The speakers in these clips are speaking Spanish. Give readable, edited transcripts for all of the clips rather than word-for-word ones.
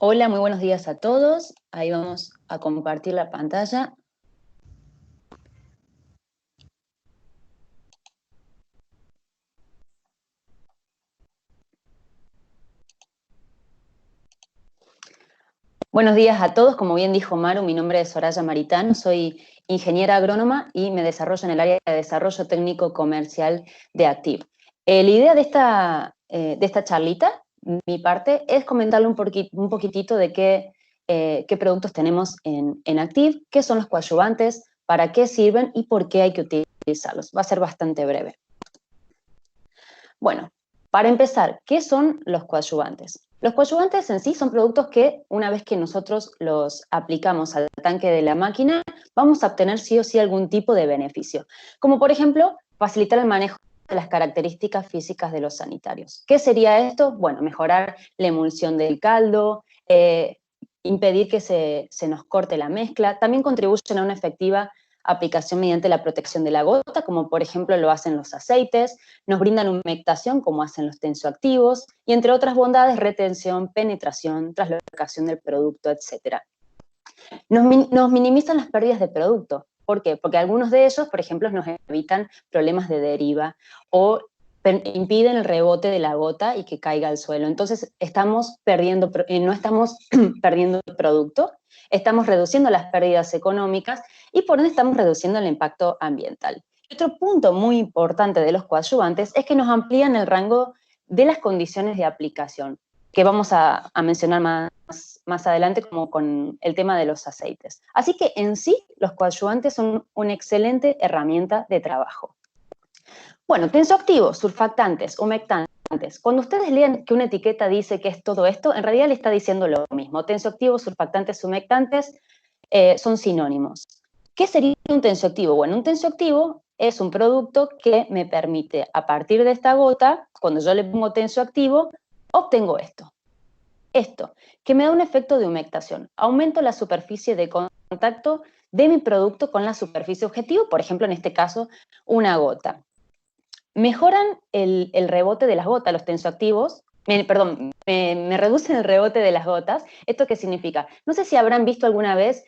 Hola, muy buenos días a todos. Ahí vamos a compartir la pantalla. Buenos días a todos. Como bien dijo Maru, mi nombre es Soraya Maritano, soy ingeniera agrónoma y me desarrollo en el área de desarrollo técnico comercial de Active. La idea de esta charlita, mi parte, es comentarle un poquitito de qué productos tenemos en Active, qué son los coadyuvantes, para qué sirven y por qué hay que utilizarlos. Va a ser bastante breve. Bueno, para empezar, ¿qué son los coadyuvantes? Los coadyuvantes en sí son productos que una vez que nosotros los aplicamos al tanque de la máquina, vamos a obtener sí o sí algún tipo de beneficio. Como por ejemplo, facilitar el manejo de las características físicas de los sanitarios. ¿Qué sería esto? Bueno, mejorar la emulsión del caldo, impedir que se nos corte la mezcla, también contribuyen a una efectiva aplicación mediante la protección de la gota, como por ejemplo lo hacen los aceites, nos brindan humectación, como hacen los tensioactivos, y entre otras bondades, retención, penetración, translocación del producto, etc. Nos minimizan las pérdidas de producto. ¿Por qué? Porque algunos de ellos, por ejemplo, nos evitan problemas de deriva o impiden el rebote de la gota y que caiga al suelo. Entonces, no estamos perdiendo el producto, estamos reduciendo las pérdidas económicas y por ende estamos reduciendo el impacto ambiental. Otro punto muy importante de los coadyuvantes es que nos amplían el rango de las condiciones de aplicación, que vamos a mencionar más adelante como con el tema de los aceites. Así que en sí, los coadyuvantes son una excelente herramienta de trabajo. Bueno, tensoactivos, surfactantes, humectantes. Cuando ustedes leen que una etiqueta dice que es todo esto, en realidad le está diciendo lo mismo. Tensoactivos, surfactantes, humectantes son sinónimos. ¿Qué sería un tensioactivo? Bueno, un tensioactivo es un producto que me permite, a partir de esta gota, cuando yo le pongo tensioactivo, obtengo esto, que me da un efecto de humectación. Aumento la superficie de contacto de mi producto con la superficie objetivo, por ejemplo, en este caso, una gota. Mejoran el rebote de las gotas, los tensoactivos, me reducen el rebote de las gotas. ¿Esto qué significa? No sé si habrán visto alguna vez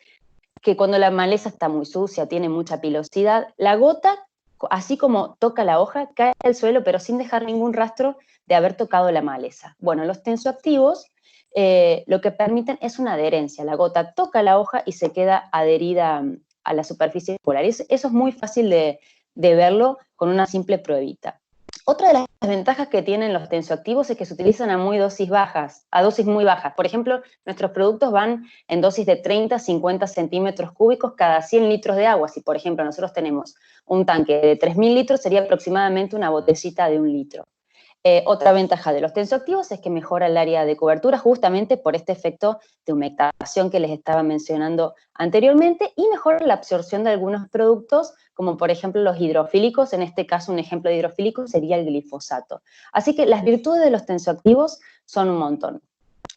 que cuando la maleza está muy sucia, tiene mucha pilosidad, la gota, así como toca la hoja, cae al suelo, pero sin dejar ningún rastro de haber tocado la maleza. Bueno, los tensoactivos lo que permiten es una adherencia. La gota toca la hoja y se queda adherida a la superficie polar. Eso es muy fácil de verlo con una simple pruebita. Otra de las ventajas que tienen los tensoactivos es que se utilizan a dosis muy bajas. Por ejemplo, nuestros productos van en dosis de 30 a 50 centímetros cúbicos cada 100 litros de agua. Si, por ejemplo, nosotros tenemos un tanque de 3.000 litros, sería aproximadamente una botellita de 1 litro. Otra ventaja de los tensoactivos es que mejora el área de cobertura justamente por este efecto de humectación que les estaba mencionando anteriormente y mejora la absorción de algunos productos, como por ejemplo los hidrofílicos. En este caso, un ejemplo de hidrofílico sería el glifosato. Así que las virtudes de los tensoactivos son un montón.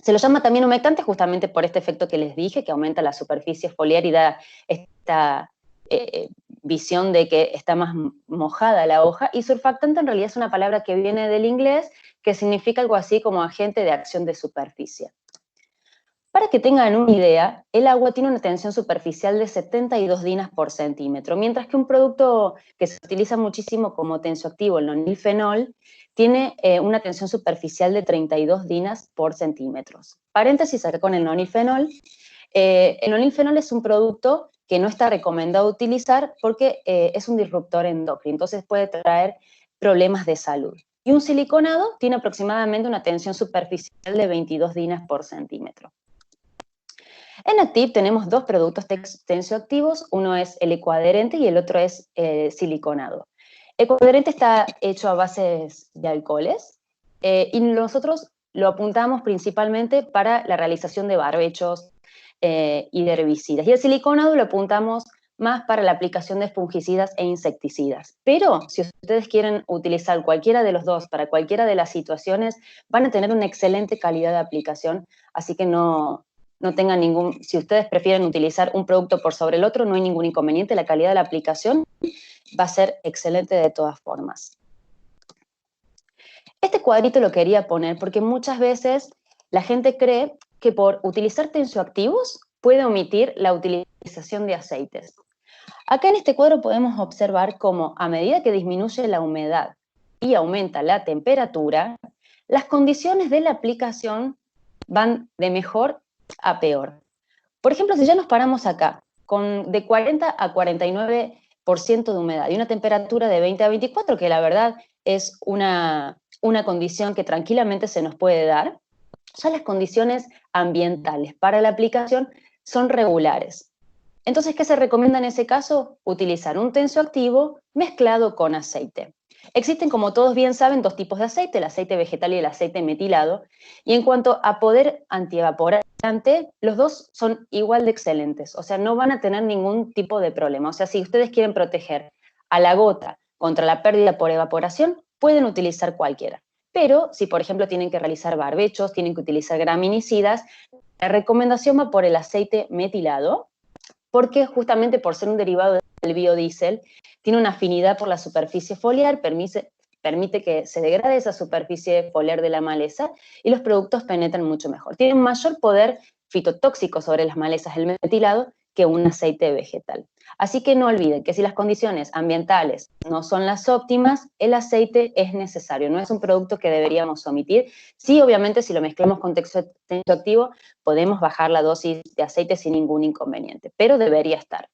Se lo llama también humectante justamente por este efecto que les dije, que aumenta la superficie foliar y da esta visión de que está más mojada la hoja. Y surfactante en realidad es una palabra que viene del inglés que significa algo así como agente de acción de superficie. Para que tengan una idea, el agua tiene una tensión superficial de 72 dinas por centímetro, mientras que un producto que se utiliza muchísimo como tensioactivo, el nonilfenol, tiene una tensión superficial de 32 dinas por centímetros. Paréntesis acá con el nonilfenol. El nonilfenol es un producto que no está recomendado utilizar porque es un disruptor endocrino, entonces puede traer problemas de salud. Y un siliconado tiene aproximadamente una tensión superficial de 22 dinas por centímetro. En Active tenemos dos productos tensioactivos, uno es el ecoadherente y el otro es siliconado. El ecoadherente está hecho a bases de alcoholes y nosotros lo apuntamos principalmente para la realización de barbechos y de herbicidas. Y el siliconado lo apuntamos más para la aplicación de fungicidas e insecticidas. Pero si ustedes quieren utilizar cualquiera de los dos para cualquiera de las situaciones, van a tener una excelente calidad de aplicación, así que no tengan si ustedes prefieren utilizar un producto por sobre el otro, no hay ningún inconveniente, la calidad de la aplicación va a ser excelente de todas formas. Este cuadrito lo quería poner porque muchas veces la gente cree que por utilizar tensioactivos puede omitir la utilización de aceites. Acá en este cuadro podemos observar cómo a medida que disminuye la humedad y aumenta la temperatura, las condiciones de la aplicación van de mejor a peor. Por ejemplo, si ya nos paramos acá, con de 40 a 49% de humedad y una temperatura de 20 a 24, que la verdad es una condición que tranquilamente se nos puede dar, ya las condiciones ambientales para la aplicación son regulares. Entonces, ¿qué se recomienda en ese caso? Utilizar un tensioactivo mezclado con aceite. Existen, como todos bien saben, dos tipos de aceite, el aceite vegetal y el aceite metilado. Y en cuanto a poder antievaporante, los dos son igual de excelentes, o sea, no van a tener ningún tipo de problema. O sea, si ustedes quieren proteger a la gota contra la pérdida por evaporación, pueden utilizar cualquiera. Pero si, por ejemplo, tienen que realizar barbechos, tienen que utilizar graminicidas, la recomendación va por el aceite metilado, porque justamente por ser un derivado del biodiesel, tiene una afinidad por la superficie foliar, permite que se degrade esa superficie foliar de la maleza y los productos penetran mucho mejor. Tiene un mayor poder fitotóxico sobre las malezas el metilado que un aceite vegetal. Así que no olviden que si las condiciones ambientales no son las óptimas, el aceite es necesario, no es un producto que deberíamos omitir. Sí, obviamente, si lo mezclamos con tensioactivo, podemos bajar la dosis de aceite sin ningún inconveniente, pero debería estar.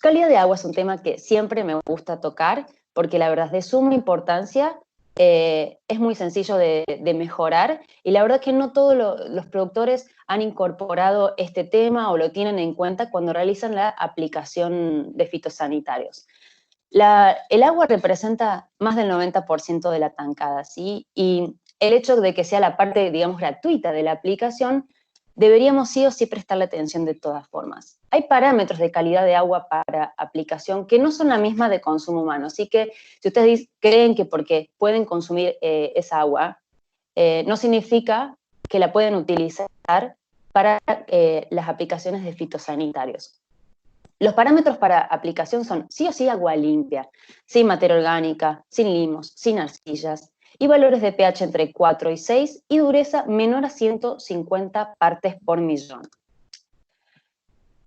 Calidad de agua es un tema que siempre me gusta tocar, porque la verdad es de suma importancia, es muy sencillo de mejorar, y la verdad es que no todos los productores han incorporado este tema o lo tienen en cuenta cuando realizan la aplicación de fitosanitarios. El agua representa más del 90% de la tankada, ¿sí? Y el hecho de que sea la parte, digamos, gratuita de la aplicación, deberíamos sí o sí prestarle atención de todas formas. Hay parámetros de calidad de agua para aplicación que no son la misma de consumo humano, así que si ustedes creen que porque pueden consumir esa agua, no significa que la pueden utilizar para las aplicaciones de fitosanitarios. Los parámetros para aplicación son sí o sí agua limpia, sin materia orgánica, sin limos, sin arcillas, y valores de pH entre 4 y 6 y dureza menor a 150 partes por millón.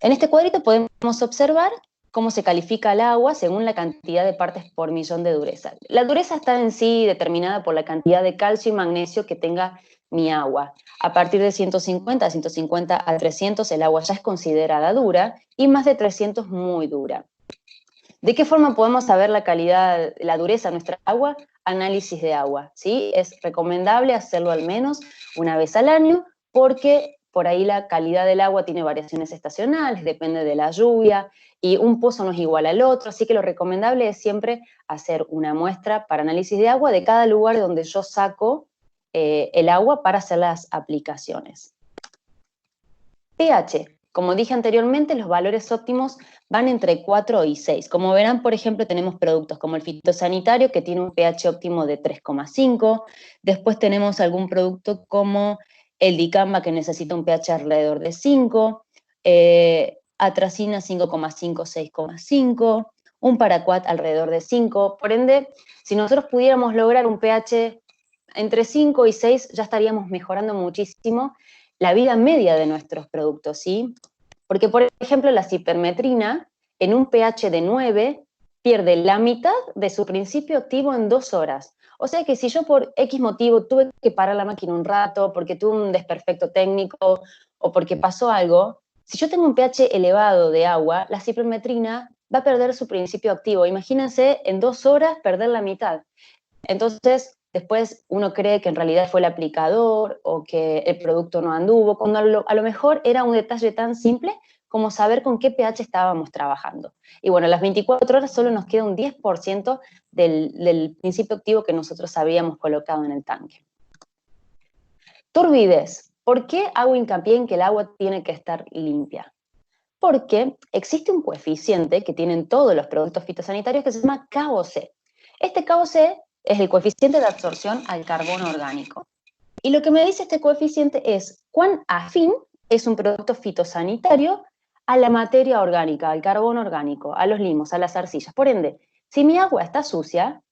En este cuadrito podemos observar cómo se califica el agua según la cantidad de partes por millón de dureza. La dureza está en sí determinada por la cantidad de calcio y magnesio que tenga mi agua. A partir de 150 a 300 el agua ya es considerada dura y más de 300 muy dura. ¿De qué forma podemos saber la calidad, la dureza de nuestra agua? Análisis de agua, ¿sí? Es recomendable hacerlo al menos una vez al año porque por ahí la calidad del agua tiene variaciones estacionales, depende de la lluvia, y un pozo no es igual al otro, así que lo recomendable es siempre hacer una muestra para análisis de agua de cada lugar donde yo saco el agua para hacer las aplicaciones. pH. Como dije anteriormente, los valores óptimos van entre 4 y 6. Como verán, por ejemplo, tenemos productos como el fitosanitario que tiene un pH óptimo de 3,5. Después tenemos algún producto como el dicamba que necesita un pH alrededor de 5. Atracina 5,5, 6,5. Un paraquat alrededor de 5. Por ende, si nosotros pudiéramos lograr un pH entre 5 y 6, ya estaríamos mejorando muchísimo la vida media de nuestros productos, ¿sí? Porque, por ejemplo, la cipermetrina, en un pH de 9, pierde la mitad de su principio activo en 2 horas. O sea que si yo por X motivo tuve que parar la máquina un rato, porque tuve un desperfecto técnico o porque pasó algo, si yo tengo un pH elevado de agua, la cipermetrina va a perder su principio activo. Imagínense en 2 horas perder la mitad. Entonces, después uno cree que en realidad fue el aplicador o que el producto no anduvo, cuando a lo mejor era un detalle tan simple como saber con qué pH estábamos trabajando. Y bueno, a las 24 horas solo nos queda un 10% del principio activo que nosotros habíamos colocado en el tanque. Turbidez. ¿Por qué hago hincapié en que el agua tiene que estar limpia? Porque existe un coeficiente que tienen todos los productos fitosanitarios que se llama KOC. Este KOC es el coeficiente de absorción al carbono orgánico. Y lo que me dice este coeficiente es cuán afín es un producto fitosanitario a la materia orgánica, al carbono orgánico, a los limos, a las arcillas. Por ende, si mi agua está sucia,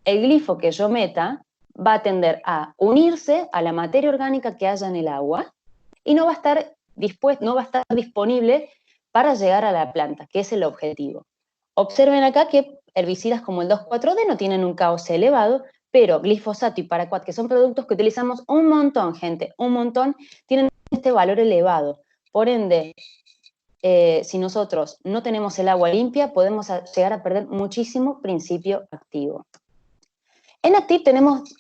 el glifo que yo meta va a tender a unirse a la materia orgánica que haya en el agua y no va a estar no va a estar disponible para llegar a la planta, que es el objetivo. Observen acá que herbicidas como el 2,4-D no tienen un KOC elevado, pero glifosato y paraquat, que son productos que utilizamos un montón, gente, un montón, tienen este valor elevado. Por ende, si nosotros no tenemos el agua limpia, podemos llegar a perder muchísimo principio activo. En Activ tenemos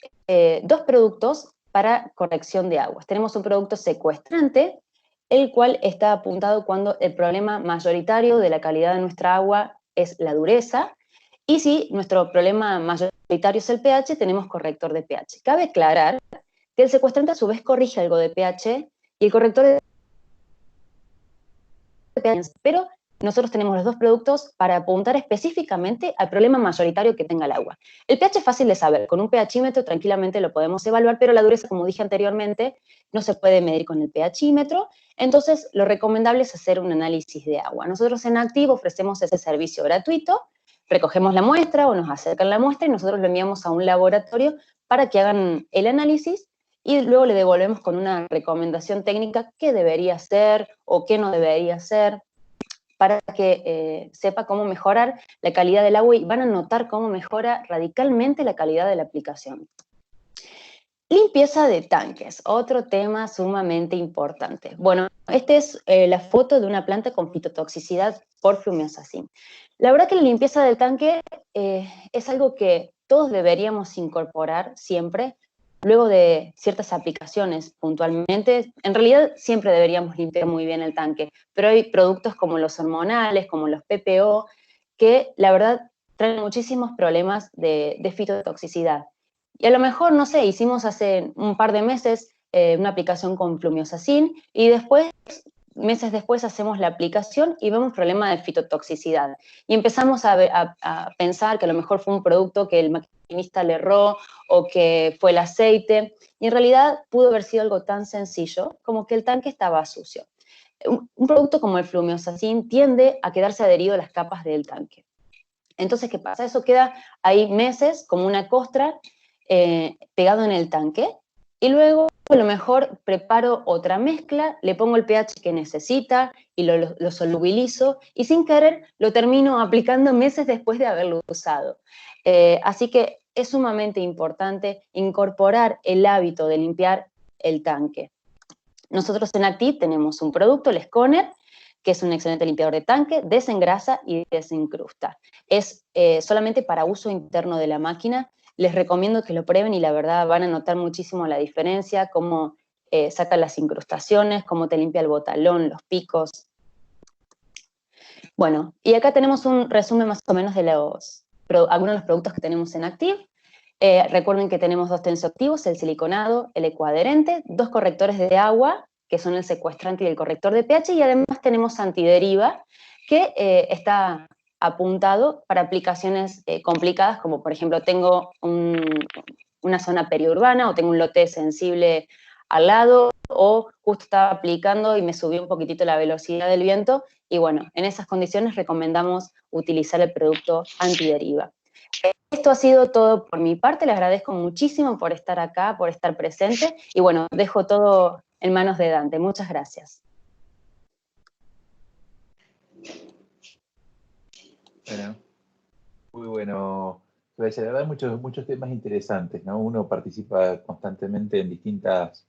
dos productos para corrección de aguas. Tenemos un producto secuestrante, el cual está apuntado cuando el problema mayoritario de la calidad de nuestra agua es la dureza, y si nuestro problema mayoritario es el pH, tenemos corrector de pH. Cabe aclarar que el secuestrante a su vez corrige algo de pH y el corrector de pH, pero nosotros tenemos los dos productos para apuntar específicamente al problema mayoritario que tenga el agua. El pH es fácil de saber, con un pHímetro tranquilamente lo podemos evaluar, pero la dureza, como dije anteriormente, no se puede medir con el pHímetro, entonces lo recomendable es hacer un análisis de agua. Nosotros en Activ ofrecemos ese servicio gratuito, recogemos la muestra o nos acercan la muestra y nosotros lo enviamos a un laboratorio para que hagan el análisis y luego le devolvemos con una recomendación técnica qué debería hacer o qué no debería hacer, para que sepa cómo mejorar la calidad del agua y van a notar cómo mejora radicalmente la calidad de la aplicación. Limpieza de tanques, otro tema sumamente importante. Bueno, esta es la foto de una planta con fitotoxicidad por flumioxazin. La verdad que la limpieza del tanque es algo que todos deberíamos incorporar siempre, luego de ciertas aplicaciones puntualmente. En realidad siempre deberíamos limpiar muy bien el tanque, pero hay productos como los hormonales, como los PPO, que la verdad traen muchísimos problemas de fitotoxicidad. Y a lo mejor, no sé, hicimos hace un par de meses una aplicación con flumioxazin y después, meses después, hacemos la aplicación y vemos problema de fitotoxicidad. Y empezamos a pensar que a lo mejor fue un producto que el maquinista le erró o que fue el aceite. Y en realidad pudo haber sido algo tan sencillo como que el tanque estaba sucio. Un producto como el flumioxazin tiende a quedarse adherido a las capas del tanque. Entonces, ¿qué pasa? Eso queda ahí meses como una costra pegado en el tanque, y luego a lo mejor preparo otra mezcla, le pongo el pH que necesita y lo solubilizo, y sin querer lo termino aplicando meses después de haberlo usado. Así que es sumamente importante incorporar el hábito de limpiar el tanque. Nosotros en Activ tenemos un producto, el Sconner, que es un excelente limpiador de tanque, desengrasa y desincrusta. Es solamente para uso interno de la máquina. Les recomiendo que lo prueben y la verdad van a notar muchísimo la diferencia, cómo saca las incrustaciones, cómo te limpia el botalón, los picos. Bueno, y acá tenemos un resumen más o menos de algunos de los productos que tenemos en Activ. Recuerden que tenemos dos tensioactivos, el siliconado, el ecoadherente, dos correctores de agua, que son el secuestrante y el corrector de pH, y además tenemos antideriva, que está apuntado para aplicaciones complicadas, como por ejemplo tengo una zona periurbana o tengo un lote sensible al lado, o justo estaba aplicando y me subió un poquitito la velocidad del viento, y bueno, en esas condiciones recomendamos utilizar el producto antideriva. Esto ha sido todo por mi parte, les agradezco muchísimo por estar acá, por estar presente, y bueno, dejo todo en manos de Dante. Muchas gracias. Bueno, muy bueno. Gracias, la verdad, muchos temas interesantes, ¿no? Uno participa constantemente en distintas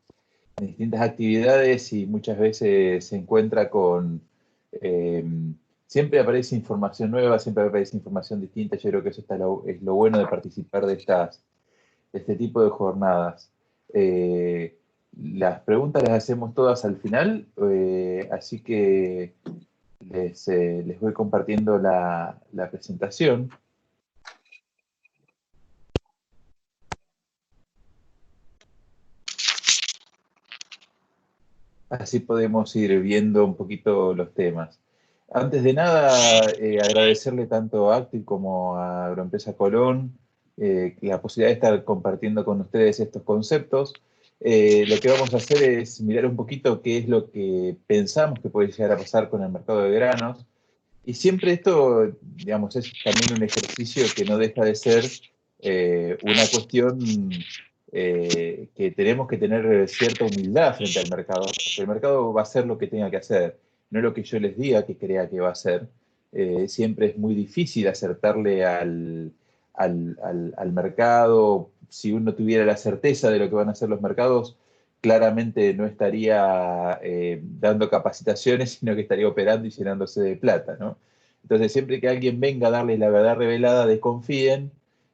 actividades y muchas veces se encuentra con... siempre aparece información nueva, siempre aparece información distinta. Yo creo que eso es lo bueno de participar de este tipo de jornadas. Las preguntas las hacemos todas al final, así que les voy compartiendo la presentación. Así podemos ir viendo un poquito los temas. Antes de nada, agradecerle tanto a Activ como a Agroempresa Colón la posibilidad de estar compartiendo con ustedes estos conceptos. Lo que vamos a hacer es mirar un poquito qué es lo que pensamos que puede llegar a pasar con el mercado de granos. Y siempre esto, digamos, es también un ejercicio que no deja de ser una cuestión que tenemos que tener cierta humildad frente al mercado, porque el mercado va a hacer lo que tenga que hacer, no lo que yo les diga que crea que va a hacer. Siempre es muy difícil acertarle al mercado. Si uno tuviera la certeza de lo que van a hacer los mercados, claramente no estaría dando capacitaciones, sino que estaría operando y llenándose de plata, ¿no? Entonces, siempre que alguien venga a darles la verdad revelada, desconfíen.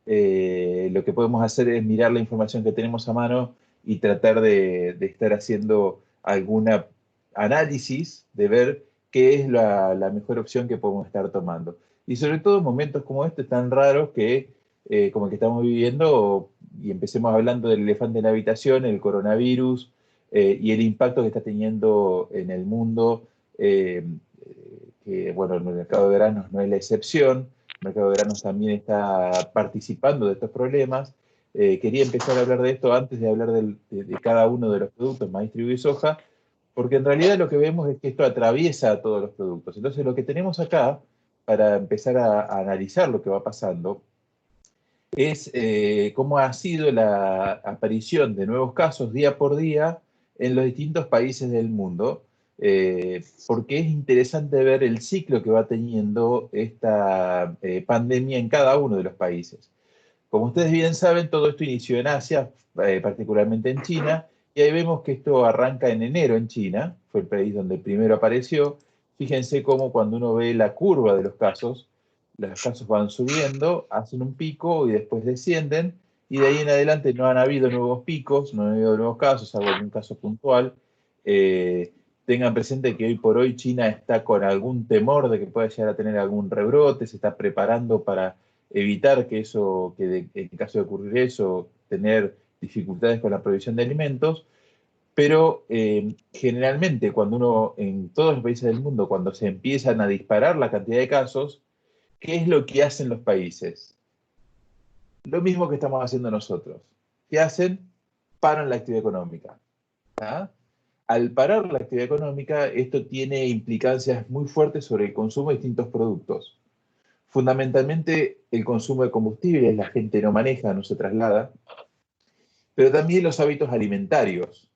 Lo que podemos hacer es mirar la información que tenemos a mano y tratar de estar haciendo alguna análisis, de ver qué es la mejor opción que podemos estar tomando. Y sobre todo en momentos como este tan raros que, como el que estamos viviendo, y empecemos hablando del elefante en la habitación, el coronavirus, y el impacto que está teniendo en el mundo, que bueno, el mercado de granos no es la excepción. El mercado de granos también está participando de estos problemas. Quería empezar a hablar de esto antes de hablar de cada uno de los productos, maíz, trigo y soja, porque en realidad lo que vemos es que esto atraviesa a todos los productos. Entonces, lo que tenemos acá, para empezar a analizar lo que va pasando, es cómo ha sido la aparición de nuevos casos día por día en los distintos países del mundo, porque es interesante ver el ciclo que va teniendo esta pandemia en cada uno de los países. Como ustedes bien saben, todo esto inició en Asia, particularmente en China, y ahí vemos que esto arranca en enero en China, fue el país donde primero apareció. Fíjense cómo cuando uno ve la curva de los casos van subiendo, hacen un pico y después descienden, y de ahí en adelante no han habido nuevos picos, no han habido nuevos casos, salvo algún caso puntual. Tengan presente que hoy por hoy China está con algún temor de que pueda llegar a tener algún rebrote, se está preparando para evitar que eso, en caso de ocurrir eso, tener dificultades con la provisión de alimentos, pero generalmente cuando uno, en todos los países del mundo, cuando se empiezan a disparar la cantidad de casos, ¿qué es lo que hacen los países? Lo mismo que estamos haciendo nosotros. ¿Qué hacen? Paran la actividad económica. ¿Ah? Al parar la actividad económica, esto tiene implicancias muy fuertes sobre el consumo de distintos productos. Fundamentalmente el consumo de combustibles, la gente no maneja, no se traslada, pero también los hábitos alimentarios.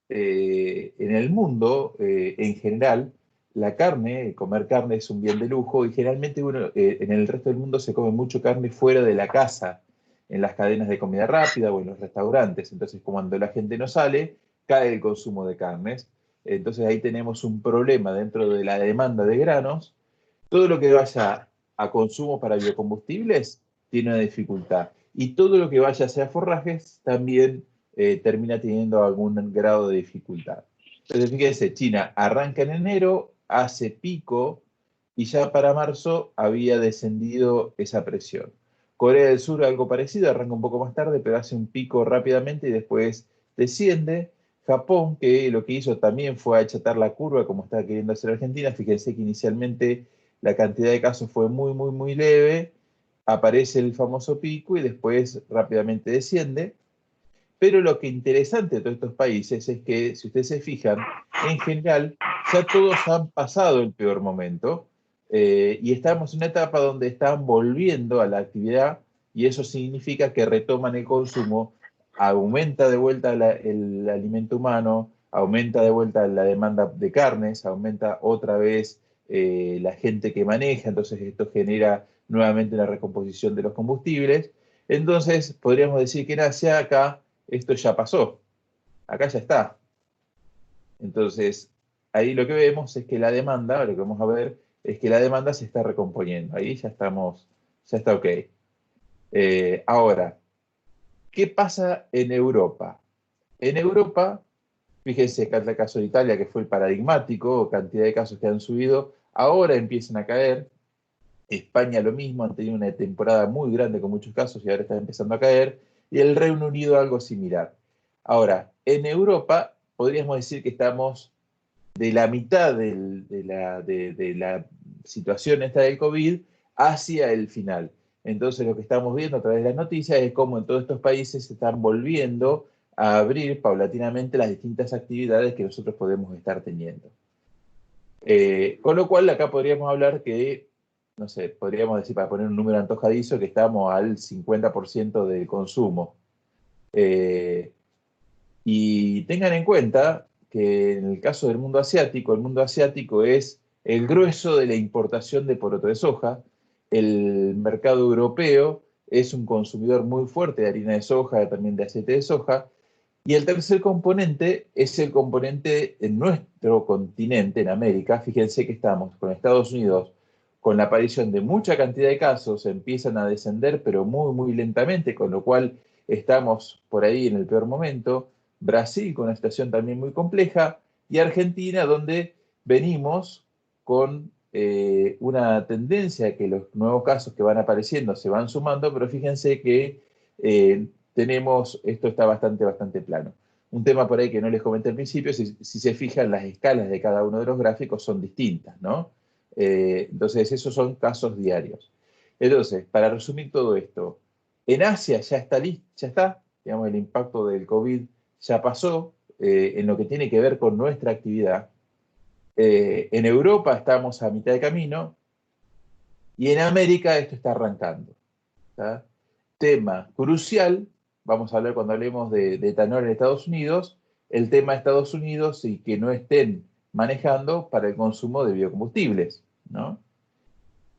En el mundo, en general, la carne, comer carne es un bien de lujo y generalmente en el resto del mundo se come mucho carne fuera de la casa, en las cadenas de comida rápida o en los restaurantes. Entonces, cuando la gente no sale, cae el consumo de carnes. Entonces ahí tenemos un problema dentro de la demanda de granos. Todo lo que vaya a consumo para biocombustibles tiene una dificultad. Y todo lo que vaya hacia forrajes también termina teniendo algún grado de dificultad. Entonces, fíjense, China arranca en enero, hace pico y ya para marzo había descendido esa presión. Corea del Sur algo parecido, arranca un poco más tarde, pero hace un pico rápidamente y después desciende. Japón, que lo que hizo también fue achatar la curva, como está queriendo hacer Argentina. Fíjense que inicialmente la cantidad de casos fue muy, muy, muy leve, aparece el famoso pico y después rápidamente desciende. Pero lo que interesante de todos estos países es que, si ustedes se fijan, en general ya todos han pasado el peor momento y estamos en una etapa donde están volviendo a la actividad y eso significa que retoman el consumo, aumenta de vuelta el alimento humano, aumenta de vuelta la demanda de carnes, aumenta otra vez la gente que maneja, entonces esto genera nuevamente la recomposición de los combustibles. Entonces, podríamos decir que en Asia acá esto ya pasó, acá ya está. Entonces, ahí lo que vemos es que la demanda, lo que vamos a ver es que la demanda se está recomponiendo, ahí ya estamos, ya está ok. Ahora, ¿qué pasa en Europa? En Europa, fíjense acá el caso de Italia, que fue el paradigmático, cantidad de casos que han subido, ahora empiezan a caer. España lo mismo, han tenido una temporada muy grande con muchos casos y ahora están empezando a caer. Y el Reino Unido algo similar. Ahora, en Europa podríamos decir que estamos de la mitad de la situación esta del COVID hacia el final. Entonces lo que estamos viendo a través de las noticias es cómo en todos estos países se están volviendo a abrir paulatinamente las distintas actividades que nosotros podemos estar teniendo. Con lo cual acá podríamos hablar que, no sé, podríamos decir, para poner un número antojadizo, que estamos al 50% del consumo. Y tengan en cuenta que en el caso del mundo asiático es el grueso de la importación de poroto de soja. El mercado europeo es un consumidor muy fuerte de harina de soja, también de aceite de soja. Y el tercer componente es el componente en nuestro continente, en América. Fíjense que estamos con Estados Unidos, con la aparición de mucha cantidad de casos, empiezan a descender, pero muy, muy lentamente, con lo cual estamos por ahí en el peor momento. Brasil, con una situación también muy compleja, y Argentina, donde venimos con una tendencia que los nuevos casos que van apareciendo se van sumando, pero fíjense que esto está bastante plano. Un tema por ahí que no les comenté al principio, si se fijan, las escalas de cada uno de los gráficos son distintas, ¿no? Entonces, esos son casos diarios. Entonces, para resumir todo esto, en Asia ya está listo, ya está, digamos, el impacto del COVID ya pasó en lo que tiene que ver con nuestra actividad. En Europa estamos a mitad de camino y en América esto está arrancando. ¿Tá? Tema crucial, vamos a hablar cuando hablemos de etanol en Estados Unidos, el tema de Estados Unidos y que no estén manejando para el consumo de biocombustibles, ¿no?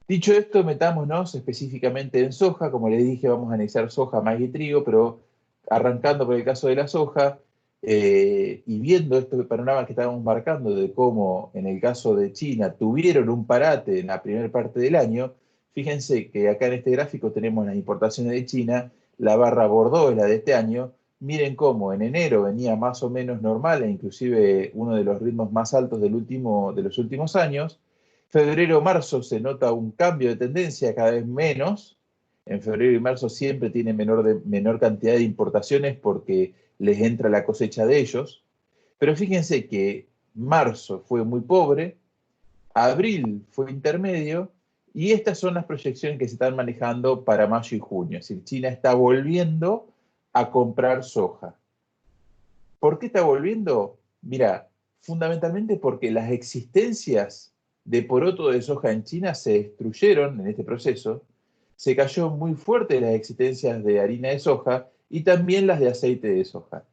Dicho esto, metámonos específicamente en soja. Como les dije, vamos a analizar soja, maíz y trigo, pero arrancando por el caso de la soja y viendo este panorama que estábamos marcando de cómo en el caso de China tuvieron un parate en la primera parte del año, fíjense que acá en este gráfico tenemos las importaciones de China, la barra Bordeaux es la de este año. Miren cómo en enero venía más o menos normal e inclusive uno de los ritmos más altos de los últimos años. Febrero-marzo se nota un cambio de tendencia, cada vez menos. En febrero y marzo siempre tienen menor cantidad de importaciones porque les entra la cosecha de ellos. Pero fíjense que marzo fue muy pobre, abril fue intermedio, y estas son las proyecciones que se están manejando para mayo y junio. Es decir, China está volviendo a comprar soja. ¿Por qué está volviendo? Mira, fundamentalmente porque las existencias de poroto de soja en China se destruyeron en este proceso, se cayó muy fuerte las existencias de harina de soja y también las de aceite de soja.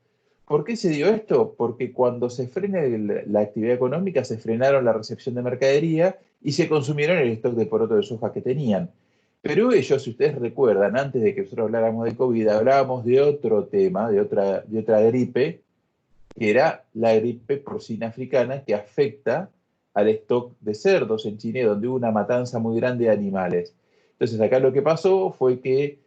¿Por qué se dio esto? Porque cuando se frena la actividad económica, se frenaron la recepción de mercadería y se consumieron el stock de poroto de soja que tenían. Pero ellos, si ustedes recuerdan, antes de que nosotros habláramos de COVID, hablábamos de otro tema, de otra gripe, que era la gripe porcina africana que afecta al stock de cerdos en Chile, donde hubo una matanza muy grande de animales. Entonces acá lo que pasó fue que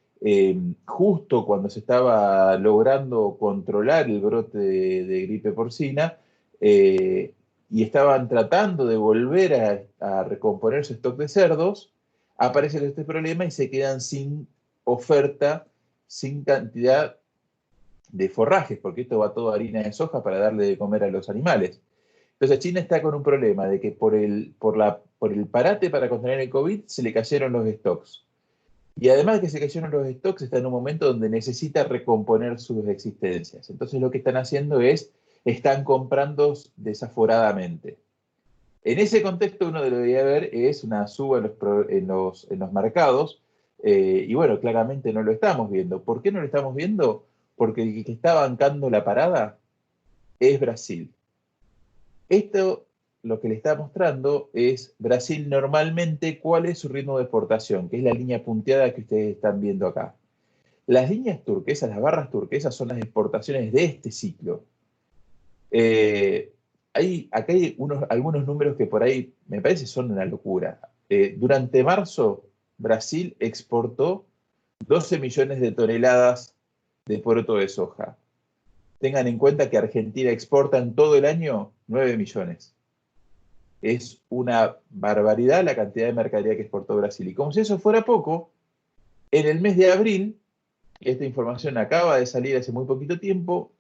justo cuando se estaba logrando controlar el brote de gripe porcina y estaban tratando de volver a recomponer su stock de cerdos, aparece este problema y se quedan sin oferta, sin cantidad de forrajes, porque esto va todo a harina de soja para darle de comer a los animales. Entonces China está con un problema de que por el parate para contener el COVID se le cayeron los stocks. Y además de que se cayeron los stocks, está en un momento donde necesita recomponer sus existencias. Entonces lo que están haciendo están comprando desaforadamente. En ese contexto uno debería ver es una suba en los mercados, y bueno, claramente no lo estamos viendo. ¿Por qué no lo estamos viendo? Porque el que está bancando la parada es Brasil. Esto lo que le está mostrando es Brasil normalmente cuál es su ritmo de exportación, que es la línea punteada que ustedes están viendo acá. Las líneas turquesas, las barras turquesas son las exportaciones de este ciclo. Acá hay algunos números que por ahí me parece son una locura. Durante marzo, Brasil exportó 12 millones de toneladas de poroto de soja. Tengan en cuenta que Argentina exporta en todo el año 9 millones. Es una barbaridad la cantidad de mercadería que exportó Brasil. Y como si eso fuera poco, en el mes de abril, esta información acaba de salir hace muy poquito tiempo,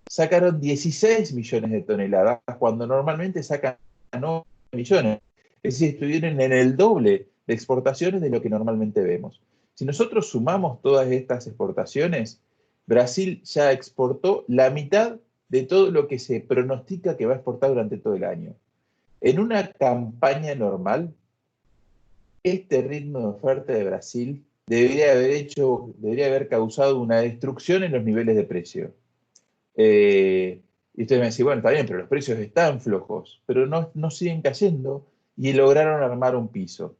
sacaron 16 millones de toneladas, cuando normalmente sacan 9 millones. Es decir, estuvieron en el doble de exportaciones de lo que normalmente vemos. Si nosotros sumamos todas estas exportaciones, Brasil ya exportó la mitad de todo lo que se pronostica que va a exportar durante todo el año. En una campaña normal, este ritmo de oferta de Brasil debería haber causado una destrucción en los niveles de precio. Y ustedes me decían, bueno, está bien, pero los precios están flojos, pero no siguen cayendo y lograron armar un piso.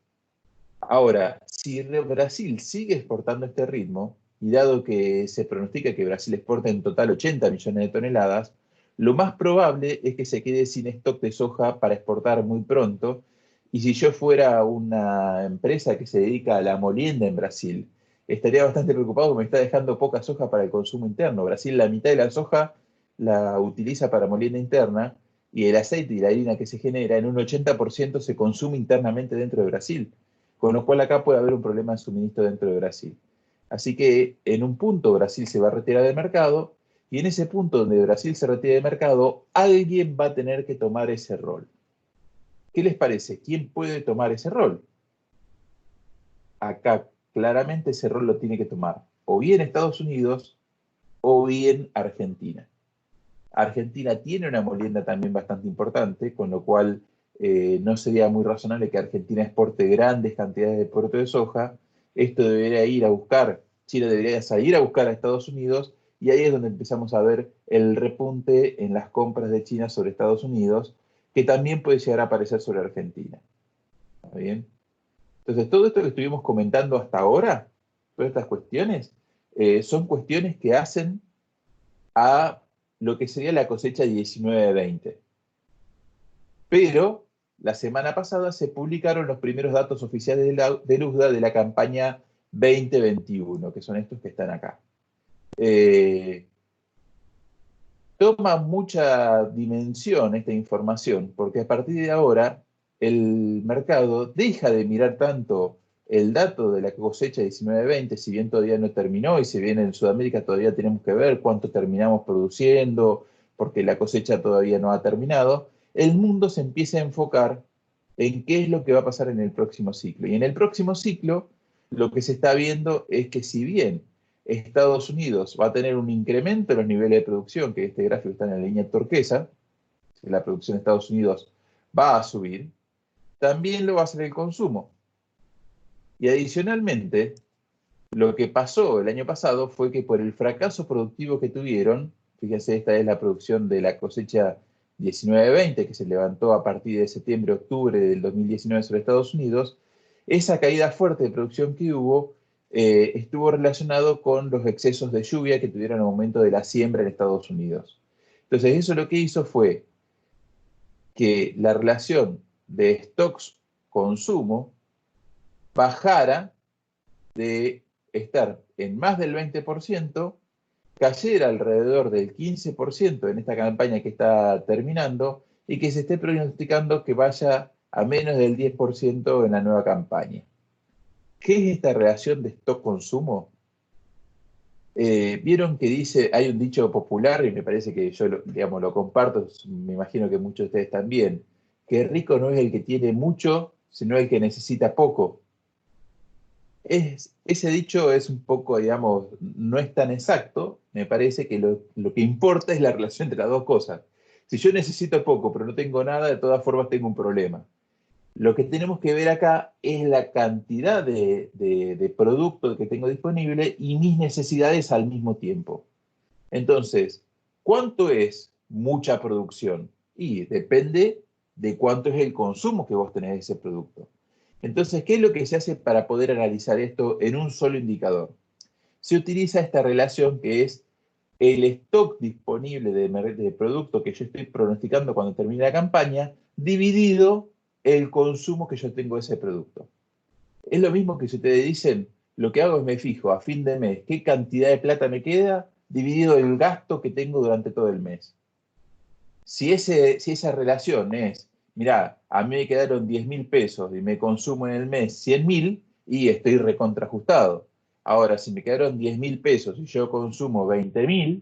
Ahora, si Brasil sigue exportando este ritmo, y dado que se pronostica que Brasil exporta en total 80 millones de toneladas, lo más probable es que se quede sin stock de soja para exportar muy pronto. Y si yo fuera una empresa que se dedica a la molienda en Brasil, estaría bastante preocupado porque me está dejando poca soja para el consumo interno. Brasil, la mitad de la soja la utiliza para molienda interna y el aceite y la harina que se genera en un 80% se consume internamente dentro de Brasil. Con lo cual acá puede haber un problema de suministro dentro de Brasil. Así que en un punto Brasil se va a retirar del mercado y en ese punto donde Brasil se retira del mercado, alguien va a tener que tomar ese rol. ¿Qué les parece? ¿Quién puede tomar ese rol? Acá claramente ese rol lo tiene que tomar o bien Estados Unidos o bien Argentina. Argentina tiene una molienda también bastante importante, con lo cual no sería muy razonable que Argentina exporte grandes cantidades de puerto de soja. Esto debería ir a buscar, Chile debería salir a buscar a Estados Unidos, y ahí es donde empezamos a ver el repunte en las compras de China sobre Estados Unidos, que también puede llegar a aparecer sobre Argentina. ¿Está bien? Entonces, todo esto que estuvimos comentando hasta ahora, todas estas cuestiones, son cuestiones que hacen a lo que sería la cosecha 19-20. Pero la semana pasada se publicaron los primeros datos oficiales del USDA de la campaña 2021, que son estos que están acá. Toma mucha dimensión esta información, porque a partir de ahora el mercado deja de mirar tanto el dato de la cosecha 19-20, si bien todavía no terminó, y si bien en Sudamérica todavía tenemos que ver cuánto terminamos produciendo, porque la cosecha todavía no ha terminado, el mundo se empieza a enfocar en qué es lo que va a pasar en el próximo ciclo. Y en el próximo ciclo, lo que se está viendo es que si bien Estados Unidos va a tener un incremento en los niveles de producción, que este gráfico está en la línea turquesa, la producción de Estados Unidos va a subir, también lo va a hacer el consumo. Y adicionalmente, lo que pasó el año pasado fue que por el fracaso productivo que tuvieron, fíjense, esta es la producción de la cosecha 19-20, que se levantó a partir de septiembre-octubre del 2019 sobre Estados Unidos, esa caída fuerte de producción que hubo estuvo relacionado con los excesos de lluvia que tuvieron en el momento de la siembra en Estados Unidos. Entonces, eso lo que hizo fue que la relación de stocks-consumo bajara de estar en más del 20%, cayera alrededor del 15% en esta campaña que está terminando y que se esté pronosticando que vaya a menos del 10% en la nueva campaña. ¿Qué es esta relación de stock-consumo? Vieron que dice, hay un dicho popular, y me parece que yo digamos, lo comparto, me imagino que muchos de ustedes también, que rico no es el que tiene mucho, sino el que necesita poco. Ese dicho es un poco, digamos, no es tan exacto. Me parece que lo que importa es la relación entre las dos cosas. Si yo necesito poco, pero no tengo nada, de todas formas tengo un problema. Lo que tenemos que ver acá es la cantidad de producto que tengo disponible y mis necesidades al mismo tiempo. Entonces, ¿cuánto es mucha producción? Y depende de cuánto es el consumo que vos tenés de ese producto. Entonces, ¿qué es lo que se hace para poder analizar esto en un solo indicador? Se utiliza esta relación que es el stock disponible de producto que yo estoy pronosticando cuando termine la campaña, dividido el consumo que yo tengo de ese producto. Es lo mismo que si ustedes dicen, lo que hago es me fijo a fin de mes qué cantidad de plata me queda, dividido el gasto que tengo durante todo el mes. Si esa relación es, mirá, a mí me quedaron 10.000 pesos y me consumo en el mes 100.000 y estoy recontrajustado. Ahora, si me quedaron 10.000 pesos y yo consumo 20.000,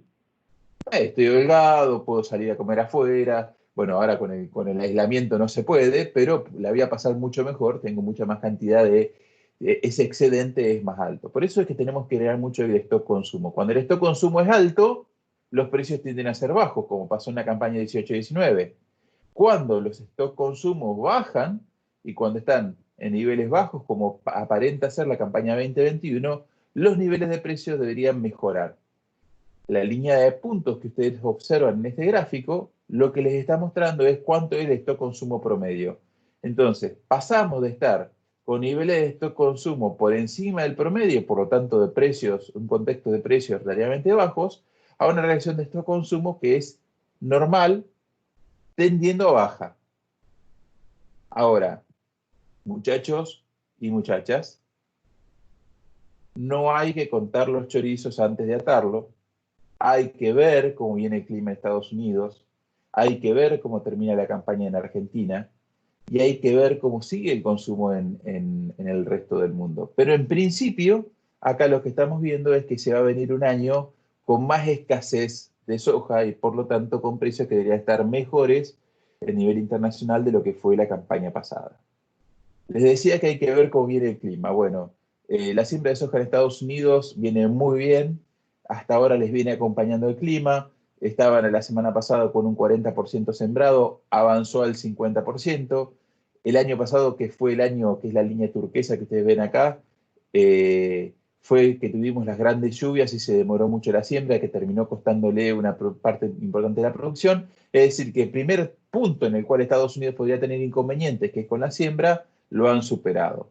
estoy holgado, puedo salir a comer afuera. Bueno, ahora con el aislamiento no se puede, pero la voy a pasar mucho mejor, tengo mucha más cantidad ese excedente es más alto. Por eso es que tenemos que crear mucho el stock consumo. Cuando el stock consumo es alto, los precios tienden a ser bajos, como pasó en la campaña 18-19. Cuando los stock consumos bajan y cuando están en niveles bajos, como aparenta ser la campaña 2021, los niveles de precios deberían mejorar. La línea de puntos que ustedes observan en este gráfico, lo que les está mostrando es cuánto es el stock consumo promedio. Entonces, pasamos de estar con niveles de stock consumo por encima del promedio, por lo tanto de precios, un contexto de precios relativamente bajos, a una relación de stock consumo que es normal, tendiendo a baja. Ahora, muchachos y muchachas, no hay que contar los chorizos antes de atarlo. Hay que ver cómo viene el clima en Estados Unidos, hay que ver cómo termina la campaña en Argentina y hay que ver cómo sigue el consumo en el resto del mundo. Pero en principio, acá lo que estamos viendo es que se va a venir un año con más escasez de soja y por lo tanto con precios que deberían estar mejores a nivel internacional de lo que fue la campaña pasada. Les decía que hay que ver cómo viene el clima. Bueno, la siembra de soja en Estados Unidos viene muy bien. Hasta ahora les viene acompañando el clima. Estaban la semana pasada con un 40% sembrado, avanzó al 50%. El año pasado, que fue el año que es la línea turquesa que ustedes ven acá, fue que tuvimos las grandes lluvias y se demoró mucho la siembra, que terminó costándole una parte importante de la producción. Es decir, que el primer punto en el cual Estados Unidos podría tener inconvenientes, que es con la siembra, lo han superado.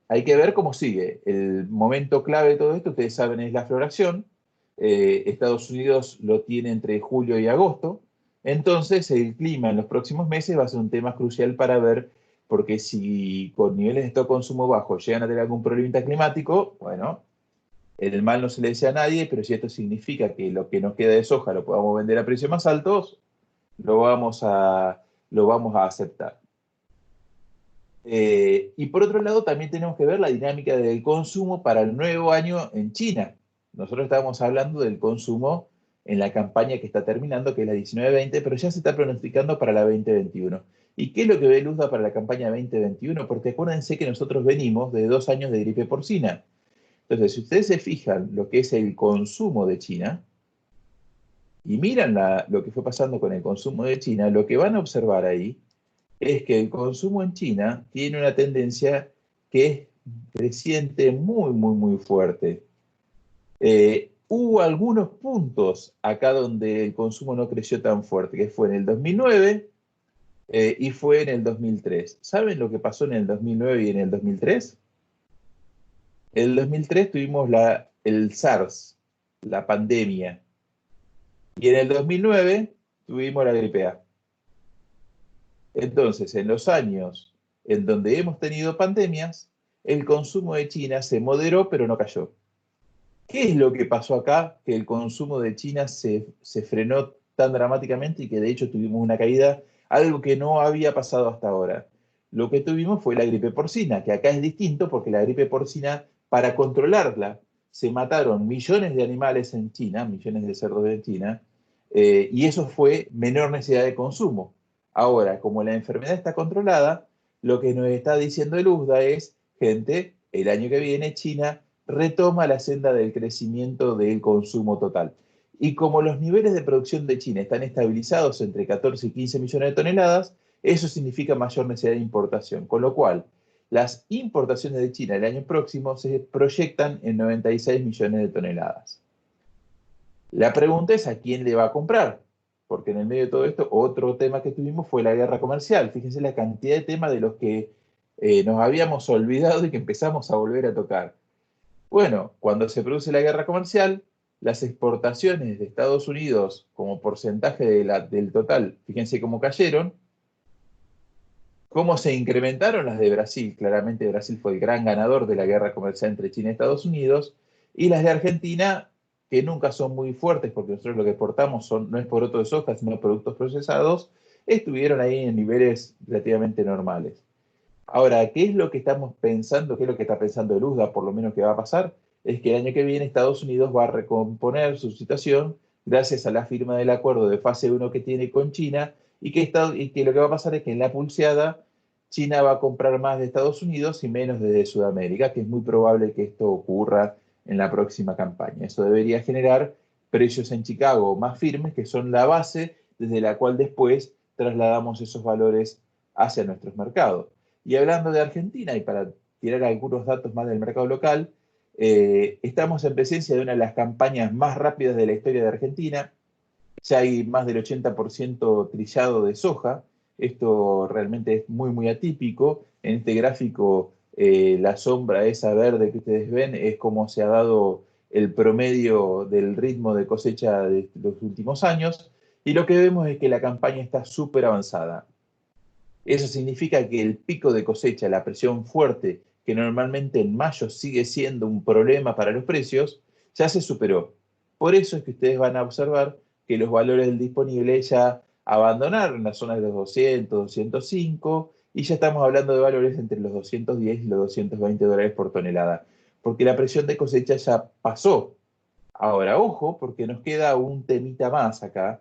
Hay que ver cómo sigue. El momento clave de todo esto, ustedes saben, es la floración. Estados Unidos lo tiene entre julio y agosto. Entonces, el clima en los próximos meses va a ser un tema crucial para ver, porque si con niveles de stock consumo bajos llegan a tener algún problema climático, bueno, el mal no se le desea a nadie, pero si esto significa que lo que nos queda de soja lo podamos vender a precios más altos, lo vamos a aceptar. Y por otro lado, también tenemos que ver la dinámica del consumo para el nuevo año en China. Nosotros estábamos hablando del consumo en la campaña que está terminando, que es la 19-20, pero ya se está pronosticando para la 2021. ¿Y qué es lo que ve Luzda para la campaña 2021? Porque acuérdense que nosotros venimos de 2 años de gripe porcina. Entonces, si ustedes se fijan lo que es el consumo de China y miran lo que fue pasando con el consumo de China, lo que van a observar ahí es que el consumo en China tiene una tendencia que es creciente muy, muy, muy fuerte. Hubo algunos puntos acá donde el consumo no creció tan fuerte, que fue en el 2009 y fue en el 2003. ¿Saben lo que pasó en el 2009 y en el 2003? En el 2003 tuvimos el SARS, la pandemia, y en el 2009 tuvimos la gripe A. Entonces, en los años en donde hemos tenido pandemias, el consumo de China se moderó, pero no cayó. ¿Qué es lo que pasó acá? Que el consumo de China se frenó tan dramáticamente y que de hecho tuvimos una caída, algo que no había pasado hasta ahora. Lo que tuvimos fue la gripe porcina, que acá es distinto porque la gripe porcina, para controlarla, se mataron millones de animales en China, millones de cerdos en China, y eso fue menor necesidad de consumo. Ahora, como la enfermedad está controlada, lo que nos está diciendo el USDA es, gente, el año que viene China retoma la senda del crecimiento del consumo total. Y como los niveles de producción de China están estabilizados entre 14 y 15 millones de toneladas, eso significa mayor necesidad de importación, con lo cual las importaciones de China el año próximo se proyectan en 96 millones de toneladas. La pregunta es a quién le va a comprar, porque en el medio de todo esto, otro tema que tuvimos fue la guerra comercial. Fíjense la cantidad de temas de los que nos habíamos olvidado y que empezamos a volver a tocar. Bueno, cuando se produce la guerra comercial, las exportaciones de Estados Unidos como porcentaje del total, fíjense cómo cayeron, cómo se incrementaron las de Brasil. Claramente Brasil fue el gran ganador de la guerra comercial entre China y Estados Unidos, y las de Argentina, que nunca son muy fuertes porque nosotros lo que exportamos no es poroto de soja, sino productos procesados, estuvieron ahí en niveles relativamente normales. Ahora, ¿qué es lo que estamos pensando? ¿Qué es lo que está pensando el USDA, por lo menos que va a pasar? Es que el año que viene Estados Unidos va a recomponer su situación gracias a la firma del acuerdo de fase 1 que tiene con China y que lo que va a pasar es que en la pulseada China va a comprar más de Estados Unidos y menos desde Sudamérica, que es muy probable que esto ocurra en la próxima campaña. Eso debería generar precios en Chicago más firmes, que son la base desde la cual después trasladamos esos valores hacia nuestros mercados. Y hablando de Argentina, y para tirar algunos datos más del mercado local, estamos en presencia de una de las campañas más rápidas de la historia de Argentina. Ya hay más del 80% trillado de soja. Esto realmente es muy, muy atípico. En este gráfico, la sombra esa verde que ustedes ven es cómo se ha dado el promedio del ritmo de cosecha de los últimos años. Y lo que vemos es que la campaña está súper avanzada. Eso significa que el pico de cosecha, la presión fuerte, que normalmente en mayo sigue siendo un problema para los precios, ya se superó. Por eso es que ustedes van a observar que los valores del disponible ya abandonaron la zona de los 200, 205, y ya estamos hablando de valores entre los 210 y los 220 dólares por tonelada, porque la presión de cosecha ya pasó. Ahora, ojo, porque nos queda un temita más acá,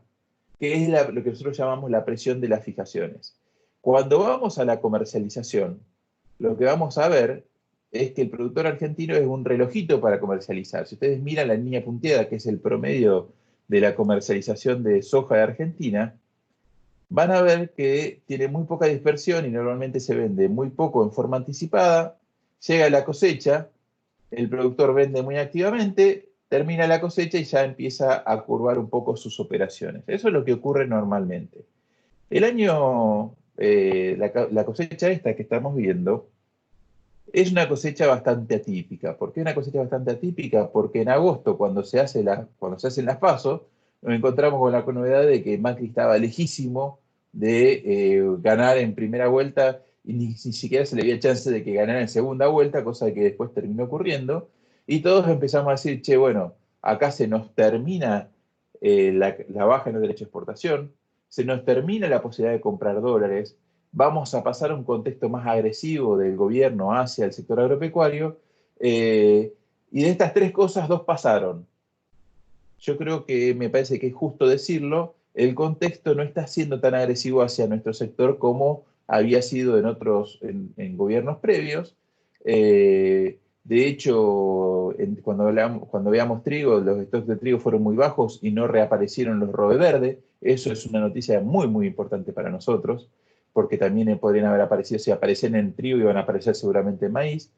que es lo que nosotros llamamos la presión de las fijaciones. Cuando vamos a la comercialización, lo que vamos a ver es que el productor argentino es un relojito para comercializar. Si ustedes miran la línea punteada, que es el promedio de la comercialización de soja de Argentina, van a ver que tiene muy poca dispersión y normalmente se vende muy poco en forma anticipada. Llega la cosecha, el productor vende muy activamente, termina la cosecha y ya empieza a curvar un poco sus operaciones. Eso es lo que ocurre normalmente. El año, la cosecha esta que estamos viendo, es una cosecha bastante atípica. ¿Por qué una cosecha bastante atípica? Porque en agosto, cuando se hacen las PASO, nos encontramos con la novedad de que Macri estaba lejísimo de ganar en primera vuelta y ni siquiera se le había chance de que ganara en segunda vuelta, cosa que después terminó ocurriendo. Y todos empezamos a decir, che, bueno, acá se nos termina la baja en el derecho de exportación, se nos termina la posibilidad de comprar dólares, vamos a pasar a un contexto más agresivo del gobierno hacia el sector agropecuario, y de estas tres cosas, dos pasaron. Yo creo que me parece que es justo decirlo, el contexto no está siendo tan agresivo hacia nuestro sector como había sido en gobiernos previos. De hecho, cuando veamos trigo, los stocks de trigo fueron muy bajos y no reaparecieron los robe verde. Eso es una noticia muy, muy importante para nosotros, porque también podrían haber aparecido, si aparecen en trigo, iban a aparecer seguramente en maíz.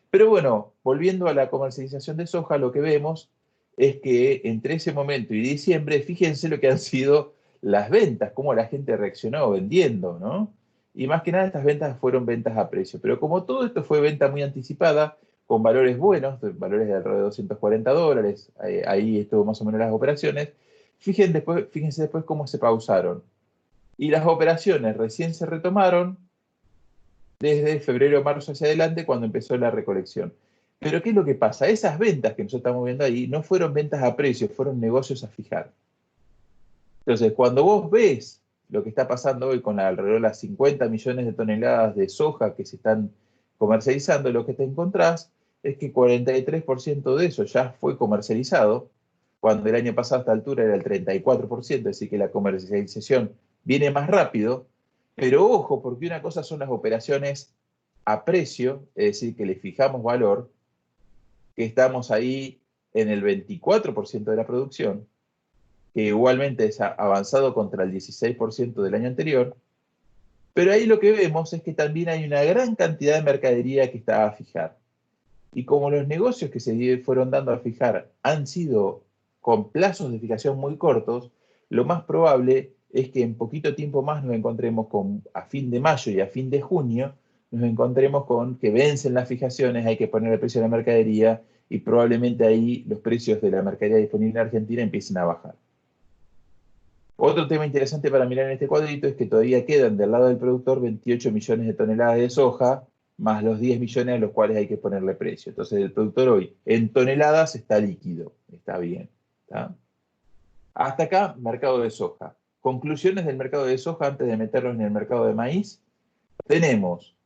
Pero bueno, volviendo a la comercialización de soja, lo que vemos es que entre ese momento y diciembre, fíjense lo que han sido las ventas, cómo la gente reaccionó vendiendo, ¿no? Y más que nada estas ventas fueron ventas a precio. Pero como todo esto fue venta muy anticipada, con valores buenos, valores de alrededor de 240 dólares, ahí estuvo más o menos las operaciones, fíjense después cómo se pausaron. Y las operaciones recién se retomaron desde febrero, marzo hacia adelante, cuando empezó la recolección. Pero ¿qué es lo que pasa? Esas ventas que nosotros estamos viendo ahí no fueron ventas a precio, fueron negocios a fijar. Entonces, cuando vos ves lo que está pasando hoy con alrededor de las 50 millones de toneladas de soja que se están comercializando, lo que te encontrás es que 43% de eso ya fue comercializado, cuando el año pasado a esta altura era el 34%, así que la comercialización viene más rápido. Pero ojo, porque una cosa son las operaciones a precio, es decir, que le fijamos valor, que estamos ahí en el 24% de la producción, que igualmente es avanzado contra el 16% del año anterior, pero ahí lo que vemos es que también hay una gran cantidad de mercadería que está a fijar. Y como los negocios que se fueron dando a fijar han sido con plazos de fijación muy cortos, lo más probable es que en poquito tiempo más nos encontremos a fin de mayo y a fin de junio, nos encontremos con que vencen las fijaciones, hay que poner el precio de la mercadería y probablemente ahí los precios de la mercadería disponible en Argentina empiecen a bajar. Otro tema interesante para mirar en este cuadrito es que todavía quedan del lado del productor 28 millones de toneladas de soja, más los 10 millones a los cuales hay que ponerle precio. Entonces el productor hoy en toneladas está líquido, está bien. ¿Está? Hasta acá, mercado de soja. Conclusiones del mercado de soja antes de meterlos en el mercado de maíz. Tenemos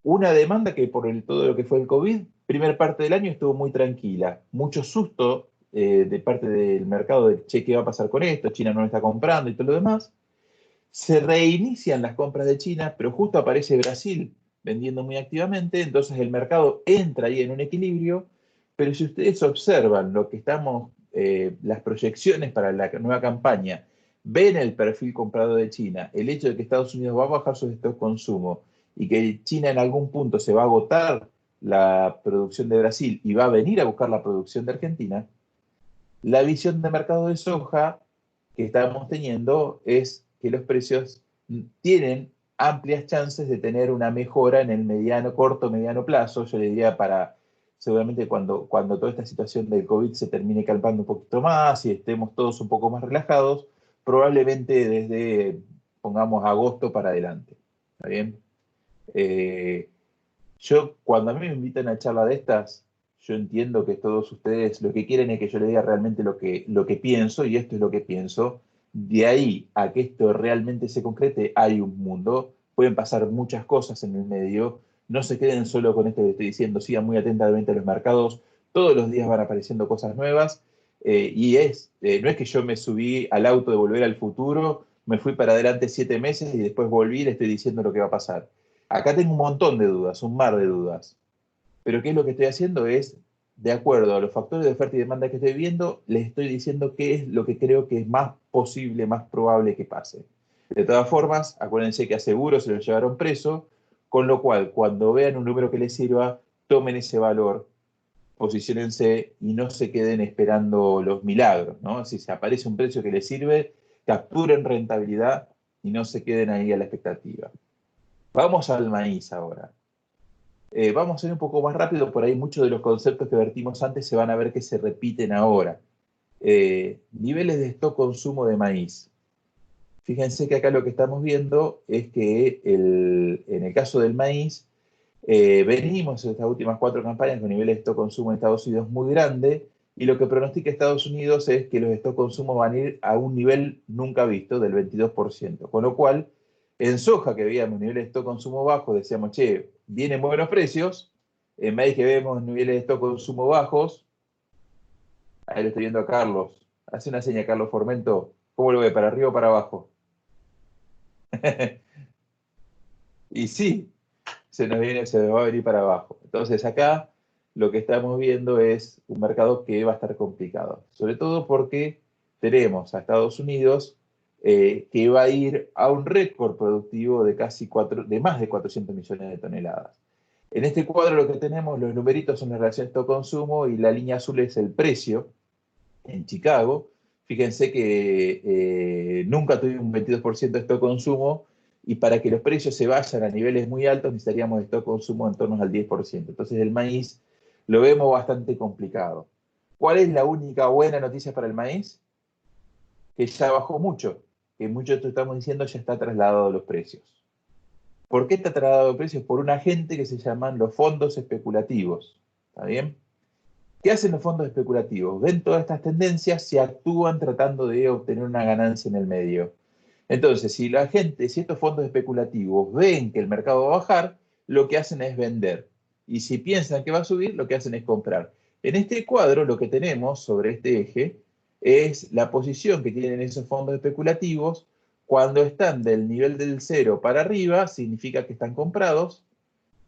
una demanda que por todo lo que fue el COVID, primer parte del año estuvo muy tranquila. Mucho susto de parte del mercado de, che, ¿qué va a pasar con esto? China no lo está comprando y todo lo demás. Se reinician las compras de China, pero justo aparece Brasil vendiendo muy activamente, entonces el mercado entra ahí en un equilibrio, pero si ustedes observan lo que las proyecciones para la nueva campaña, ven el perfil comprado de China, el hecho de que Estados Unidos va a bajar sus stocks de consumo y que China en algún punto se va a agotar la producción de Brasil y va a venir a buscar la producción de Argentina, la visión de mercado de soja que estamos teniendo es que los precios tienen amplias chances de tener una mejora en el mediano, corto, mediano plazo. Yo le diría para seguramente cuando toda esta situación del COVID se termine calmando un poquito más y estemos todos un poco más relajados, probablemente desde, pongamos, agosto para adelante. ¿Está bien? Yo, cuando a mí me invitan a charla de estas, yo entiendo que todos ustedes lo que quieren es que yo les diga realmente lo que pienso, y esto es lo que pienso. De ahí a que esto realmente se concrete, hay un mundo, pueden pasar muchas cosas en el medio, no se queden solo con esto que estoy diciendo, sigan muy atentamente a los mercados, todos los días van apareciendo cosas nuevas, no es que yo me subí al auto de Volver al Futuro, me fui para adelante 7 meses y después volví y le estoy diciendo lo que va a pasar. Acá tengo un montón de dudas, un mar de dudas. Pero ¿qué es lo que estoy haciendo? Es, de acuerdo a los factores de oferta y demanda que estoy viendo, les estoy diciendo qué es lo que creo que es más posible, más probable que pase. De todas formas, acuérdense que a Seguro se lo llevaron preso, con lo cual, cuando vean un número que les sirva, tomen ese valor, posiciónense y no se queden esperando los milagros, ¿no? Si se aparece un precio que les sirve, capturen rentabilidad y no se queden ahí a la expectativa. Vamos al maíz ahora. Vamos a ir un poco más rápido, por ahí muchos de los conceptos que vertimos antes se van a ver que se repiten ahora. Niveles de stock consumo de maíz. Fíjense que acá lo que estamos viendo es que en el caso del maíz, venimos en estas últimas 4 campañas con niveles de stock consumo en Estados Unidos muy grande, y lo que pronostica Estados Unidos es que los stock consumo van a ir a un nivel nunca visto del 22%, con lo cual en soja, que veíamos niveles de stock consumo bajos, decíamos, che, vienen buenos precios. En maíz, que vemos niveles de stock consumo bajos, ahí lo estoy viendo a Carlos. Hace una seña, Carlos Formento. ¿Cómo lo ve? ¿Para arriba o para abajo? Y sí, se nos va a venir para abajo. Entonces acá lo que estamos viendo es un mercado que va a estar complicado, sobre todo porque tenemos a Estados Unidos que va a ir a un récord productivo de más de 400 millones de toneladas. En este cuadro lo que tenemos, los numeritos son la relación stock-consumo y la línea azul es el precio en Chicago. Fíjense que nunca tuvimos un 22% de stock-consumo, y para que los precios se vayan a niveles muy altos necesitaríamos stock consumo en torno al 10%. Entonces el maíz lo vemos bastante complicado. ¿Cuál es la única buena noticia para el maíz? Que ya bajó mucho, que mucho esto estamos diciendo ya está trasladado a los precios. ¿Por qué está trasladado a los precios? Por un agente que se llaman los fondos especulativos. ¿Está bien? ¿Qué hacen los fondos especulativos? Ven todas estas tendencias y actúan tratando de obtener una ganancia en el medio. Entonces, si estos fondos especulativos ven que el mercado va a bajar, lo que hacen es vender. Y si piensan que va a subir, lo que hacen es comprar. En este cuadro, lo que tenemos sobre este eje es la posición que tienen esos fondos especulativos. Cuando están del nivel del 0 para arriba, significa que están comprados.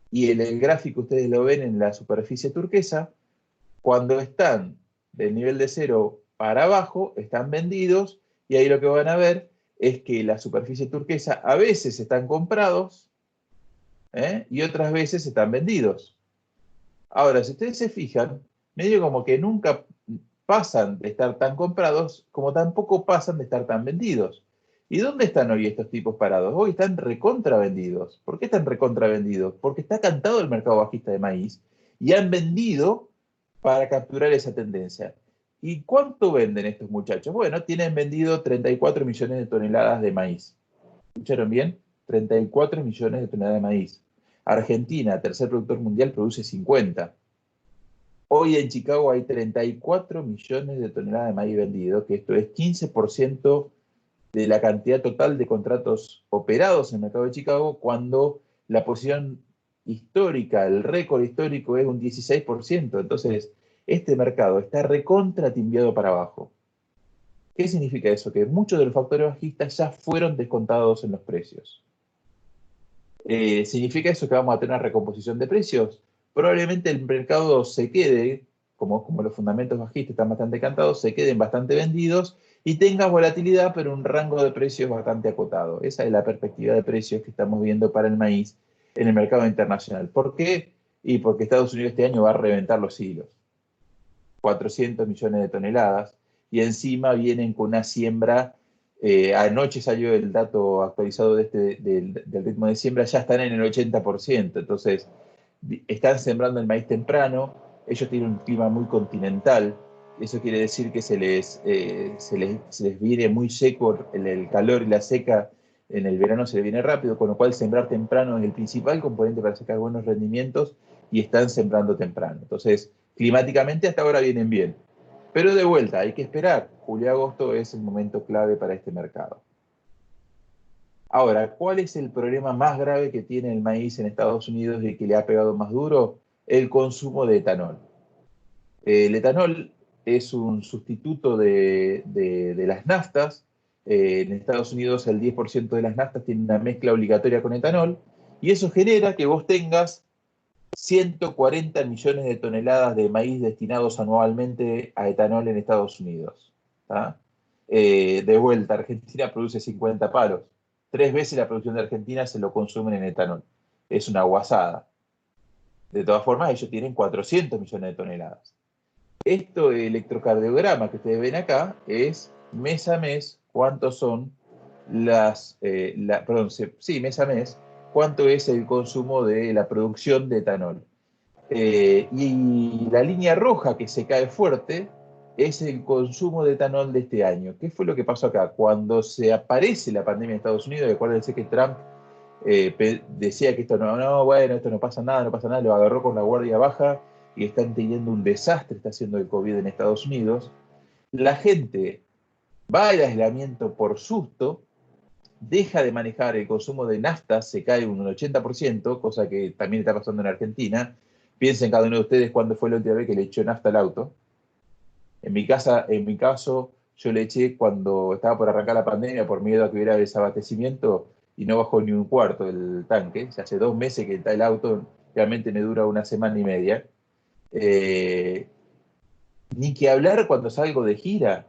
Y en el gráfico ustedes lo ven en la superficie turquesa. Cuando están del nivel de 0 para abajo, están vendidos. Y ahí lo que van a ver es que la superficie turquesa a veces están comprados y otras veces están vendidos. Ahora, si ustedes se fijan, medio como que nunca pasan de estar tan comprados como tampoco pasan de estar tan vendidos. ¿Y dónde están hoy estos tipos parados? Hoy están recontravendidos. ¿Por qué están recontravendidos? Porque está cantado el mercado bajista de maíz y han vendido para capturar esa tendencia. ¿Y cuánto venden estos muchachos? Bueno, tienen vendido 34 millones de toneladas de maíz. ¿Escucharon bien? 34 millones de toneladas de maíz. Argentina, tercer productor mundial, produce 50. Hoy en Chicago hay 34 millones de toneladas de maíz vendido, que esto es 15% de la cantidad total de contratos operados en el mercado de Chicago, cuando la posición histórica, el récord histórico es un 16%. Entonces, este mercado está recontra timbiado para abajo. ¿Qué significa eso? Que muchos de los factores bajistas ya fueron descontados en los precios. ¿Significa eso que vamos a tener una recomposición de precios? Probablemente el mercado se quede, como los fundamentos bajistas están bastante cantados, se queden bastante vendidos y tenga volatilidad, pero un rango de precios bastante acotado. Esa es la perspectiva de precios que estamos viendo para el maíz en el mercado internacional. ¿Por qué? Y porque Estados Unidos este año va a reventar los hilos. 400 millones de toneladas, y encima vienen con una siembra. Anoche salió el dato actualizado del ritmo de siembra, ya están en el 80%, entonces están sembrando el maíz temprano, ellos tienen un clima muy continental, eso quiere decir que se les viene muy seco el calor y la seca, en el verano se les viene rápido, con lo cual sembrar temprano es el principal componente para sacar buenos rendimientos, y están sembrando temprano. Entonces, climáticamente hasta ahora vienen bien. Pero de vuelta, hay que esperar. Julio-agosto es el momento clave para este mercado. Ahora, ¿cuál es el problema más grave que tiene el maíz en Estados Unidos y que le ha pegado más duro? El consumo de etanol. El etanol es un sustituto de las naftas. En Estados Unidos el 10% de las naftas tiene una mezcla obligatoria con etanol, y eso genera que vos tengas 140 millones de toneladas de maíz destinados anualmente a etanol en Estados Unidos. ¿Tá? De vuelta, Argentina produce 50 palos. 3 veces la producción de Argentina se lo consumen en etanol. Es una guasada. De todas formas, ellos tienen 400 millones de toneladas. Esto, el electrocardiograma que ustedes ven acá, es mes a mes cuántos son mes a mes, cuánto es el consumo de la producción de etanol. Y la línea roja que se cae fuerte es el consumo de etanol de este año. ¿Qué fue lo que pasó acá? Cuando se aparece la pandemia en Estados Unidos, acuérdense que Trump decía que esto bueno, esto no pasa nada, lo agarró con la guardia baja y están teniendo un desastre, está haciendo el COVID en Estados Unidos. La gente va al aislamiento por susto, deja de manejar, el consumo de nafta se cae un 80%, cosa que también está pasando en Argentina. Piensen cada uno de ustedes cuándo fue la última vez que le echó nafta al auto. En mi caso, yo le eché cuando estaba por arrancar la pandemia por miedo a que hubiera desabastecimiento, y no bajó ni un cuarto el tanque. Ya hace 2 meses que está el auto, realmente me dura una semana y media. Eh, Ni que hablar cuando salgo de gira.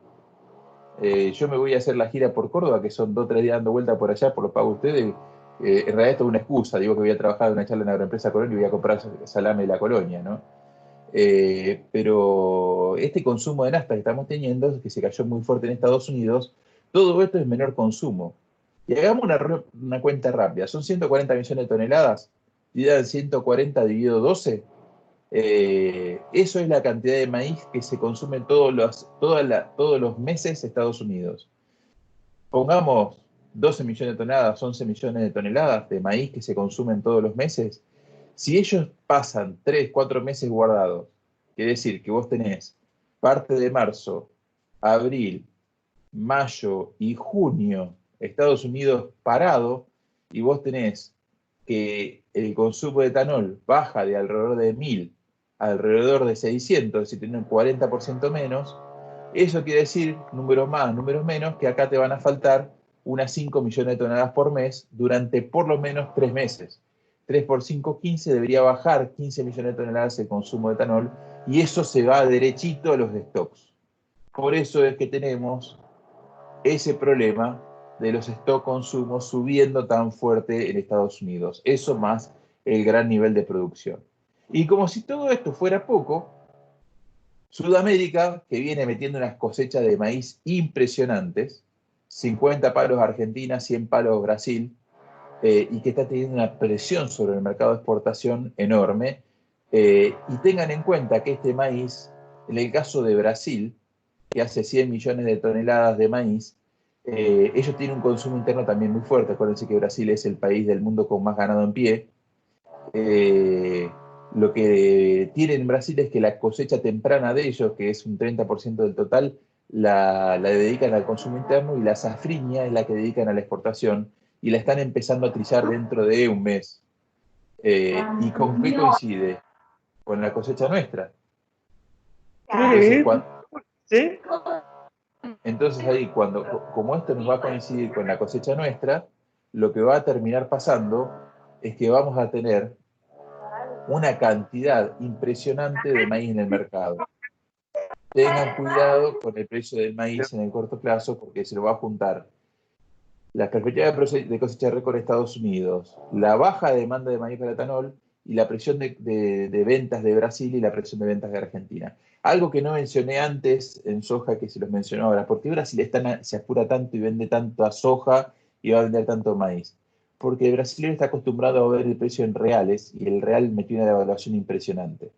Yo me voy a hacer la gira por Córdoba, que son 2 o 3 días dando vuelta por allá, por lo pago ustedes. En realidad esto es una excusa, digo que voy a trabajar en una charla en la agroempresa Colonia y voy a comprar salame de la colonia, ¿no? Pero este consumo de nafta que estamos teniendo, que se cayó muy fuerte en Estados Unidos, todo esto es menor consumo. Y hagamos una cuenta rápida, son 140 millones de toneladas, y dan 140 dividido 12, eso es la cantidad de maíz que se consume todos los meses en Estados Unidos. Pongamos 12 millones de toneladas, 11 millones de toneladas de maíz que se consumen todos los meses. Si ellos pasan 3, 4 meses guardados, quiere decir que vos tenés parte de marzo, abril, mayo y junio, Estados Unidos parado, y vos tenés que el consumo de etanol baja de alrededor de 1000 a alrededor de 600, es decir, tiene un 40% menos. Eso quiere decir, números más, números menos, que acá te van a faltar unas 5 millones de toneladas por mes durante por lo menos 3 meses. 3 por 5, 15, debería bajar 15 millones de toneladas el consumo de etanol, y eso se va derechito a los stocks. Por eso es que tenemos ese problema de los stock consumos subiendo tan fuerte en Estados Unidos. Eso más el gran nivel de producción. Y como si todo esto fuera poco, Sudamérica, que viene metiendo unas cosechas de maíz impresionantes, 50 palos Argentina, 100 palos Brasil, y que está teniendo una presión sobre el mercado de exportación enorme. Y tengan en cuenta que este maíz, en el caso de Brasil, que hace 100 millones de toneladas de maíz, ellos tienen un consumo interno también muy fuerte. Acuérdense que Brasil es el país del mundo con más ganado en pie. Lo que tienen en Brasil es que la cosecha temprana de ellos, que es un 30% del total, la dedican al consumo interno, y la safriña es la que dedican a la exportación, y la están empezando a trillar dentro de un mes. ¿Y con qué coincide? Con la cosecha nuestra. Entonces, ¿Sí? entonces ahí, como esto nos va a coincidir con la cosecha nuestra, lo que va a terminar pasando es que vamos a tener una cantidad impresionante de maíz en el mercado. Tengan cuidado con el precio del maíz en el corto plazo, porque se lo va a juntar la perspectiva de cosecha récord en Estados Unidos, la baja demanda de maíz para etanol y la presión de ventas de Brasil y la presión de ventas de Argentina. Algo que no mencioné antes en soja, que se los mencionó ahora. ¿Por qué Brasil se apura tanto y vende tanto a soja y va a vender tanto maíz? Porque el brasileño está acostumbrado a ver el precio en reales y el real metió una devaluación impresionante.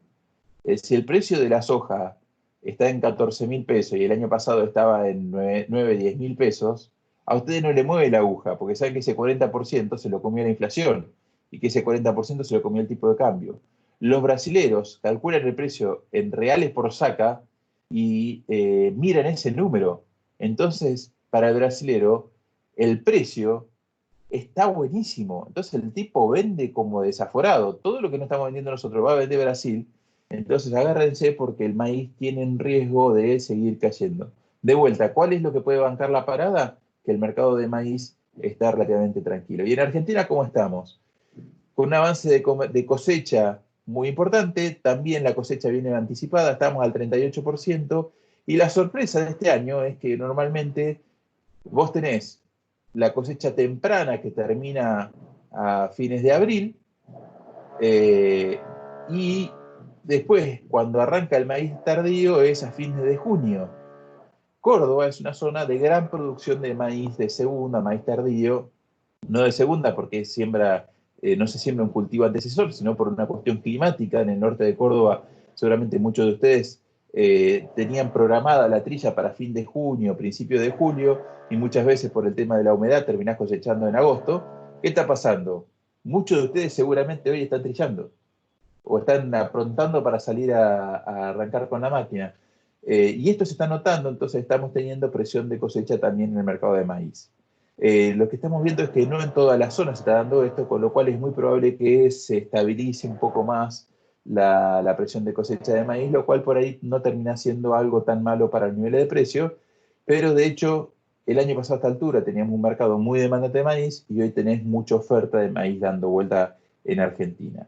Si el precio de la soja está en 14.000 pesos y el año pasado estaba en 9 10.000 pesos, a ustedes no le mueve la aguja, porque saben que ese 40% se lo comió la inflación y que ese 40% se lo comió el tipo de cambio. Los brasileros calculan el precio en reales por saca y miran ese número. Entonces, para el brasilero, el precio está buenísimo. Entonces el tipo vende como desaforado. Todo lo que no estamos vendiendo nosotros va a vender Brasil. Entonces agárrense porque el maíz tiene un riesgo de seguir cayendo. De vuelta, ¿cuál es lo que puede bancar la parada? Que el mercado de maíz está relativamente tranquilo. ¿Y en Argentina cómo estamos? Con un avance de cosecha muy importante, también la cosecha viene anticipada, estamos al 38%, y la sorpresa de este año es que normalmente vos tenés la cosecha temprana que termina a fines de abril, eh, y después, cuando arranca el maíz tardío, es a fines de junio. Córdoba es una zona de gran producción de maíz de segunda, maíz tardío, no de segunda porque no se siembra un cultivo antecesor, sino por una cuestión climática. En el norte de Córdoba, seguramente muchos de ustedes tenían programada la trilla para fin de junio, principio de julio, y muchas veces por el tema de la humedad terminás cosechando en agosto. ¿Qué está pasando? Muchos de ustedes seguramente hoy están trillando o están aprontando para salir a arrancar con la máquina. Y esto se está notando, entonces estamos teniendo presión de cosecha también en el mercado de maíz. Lo que estamos viendo es que no en todas las zonas se está dando esto, con lo cual es muy probable que se estabilice un poco más la presión de cosecha de maíz, lo cual por ahí no termina siendo algo tan malo para el nivel de precio, pero de hecho el año pasado a esta altura teníamos un mercado muy demandante de maíz y hoy tenés mucha oferta de maíz dando vuelta en Argentina.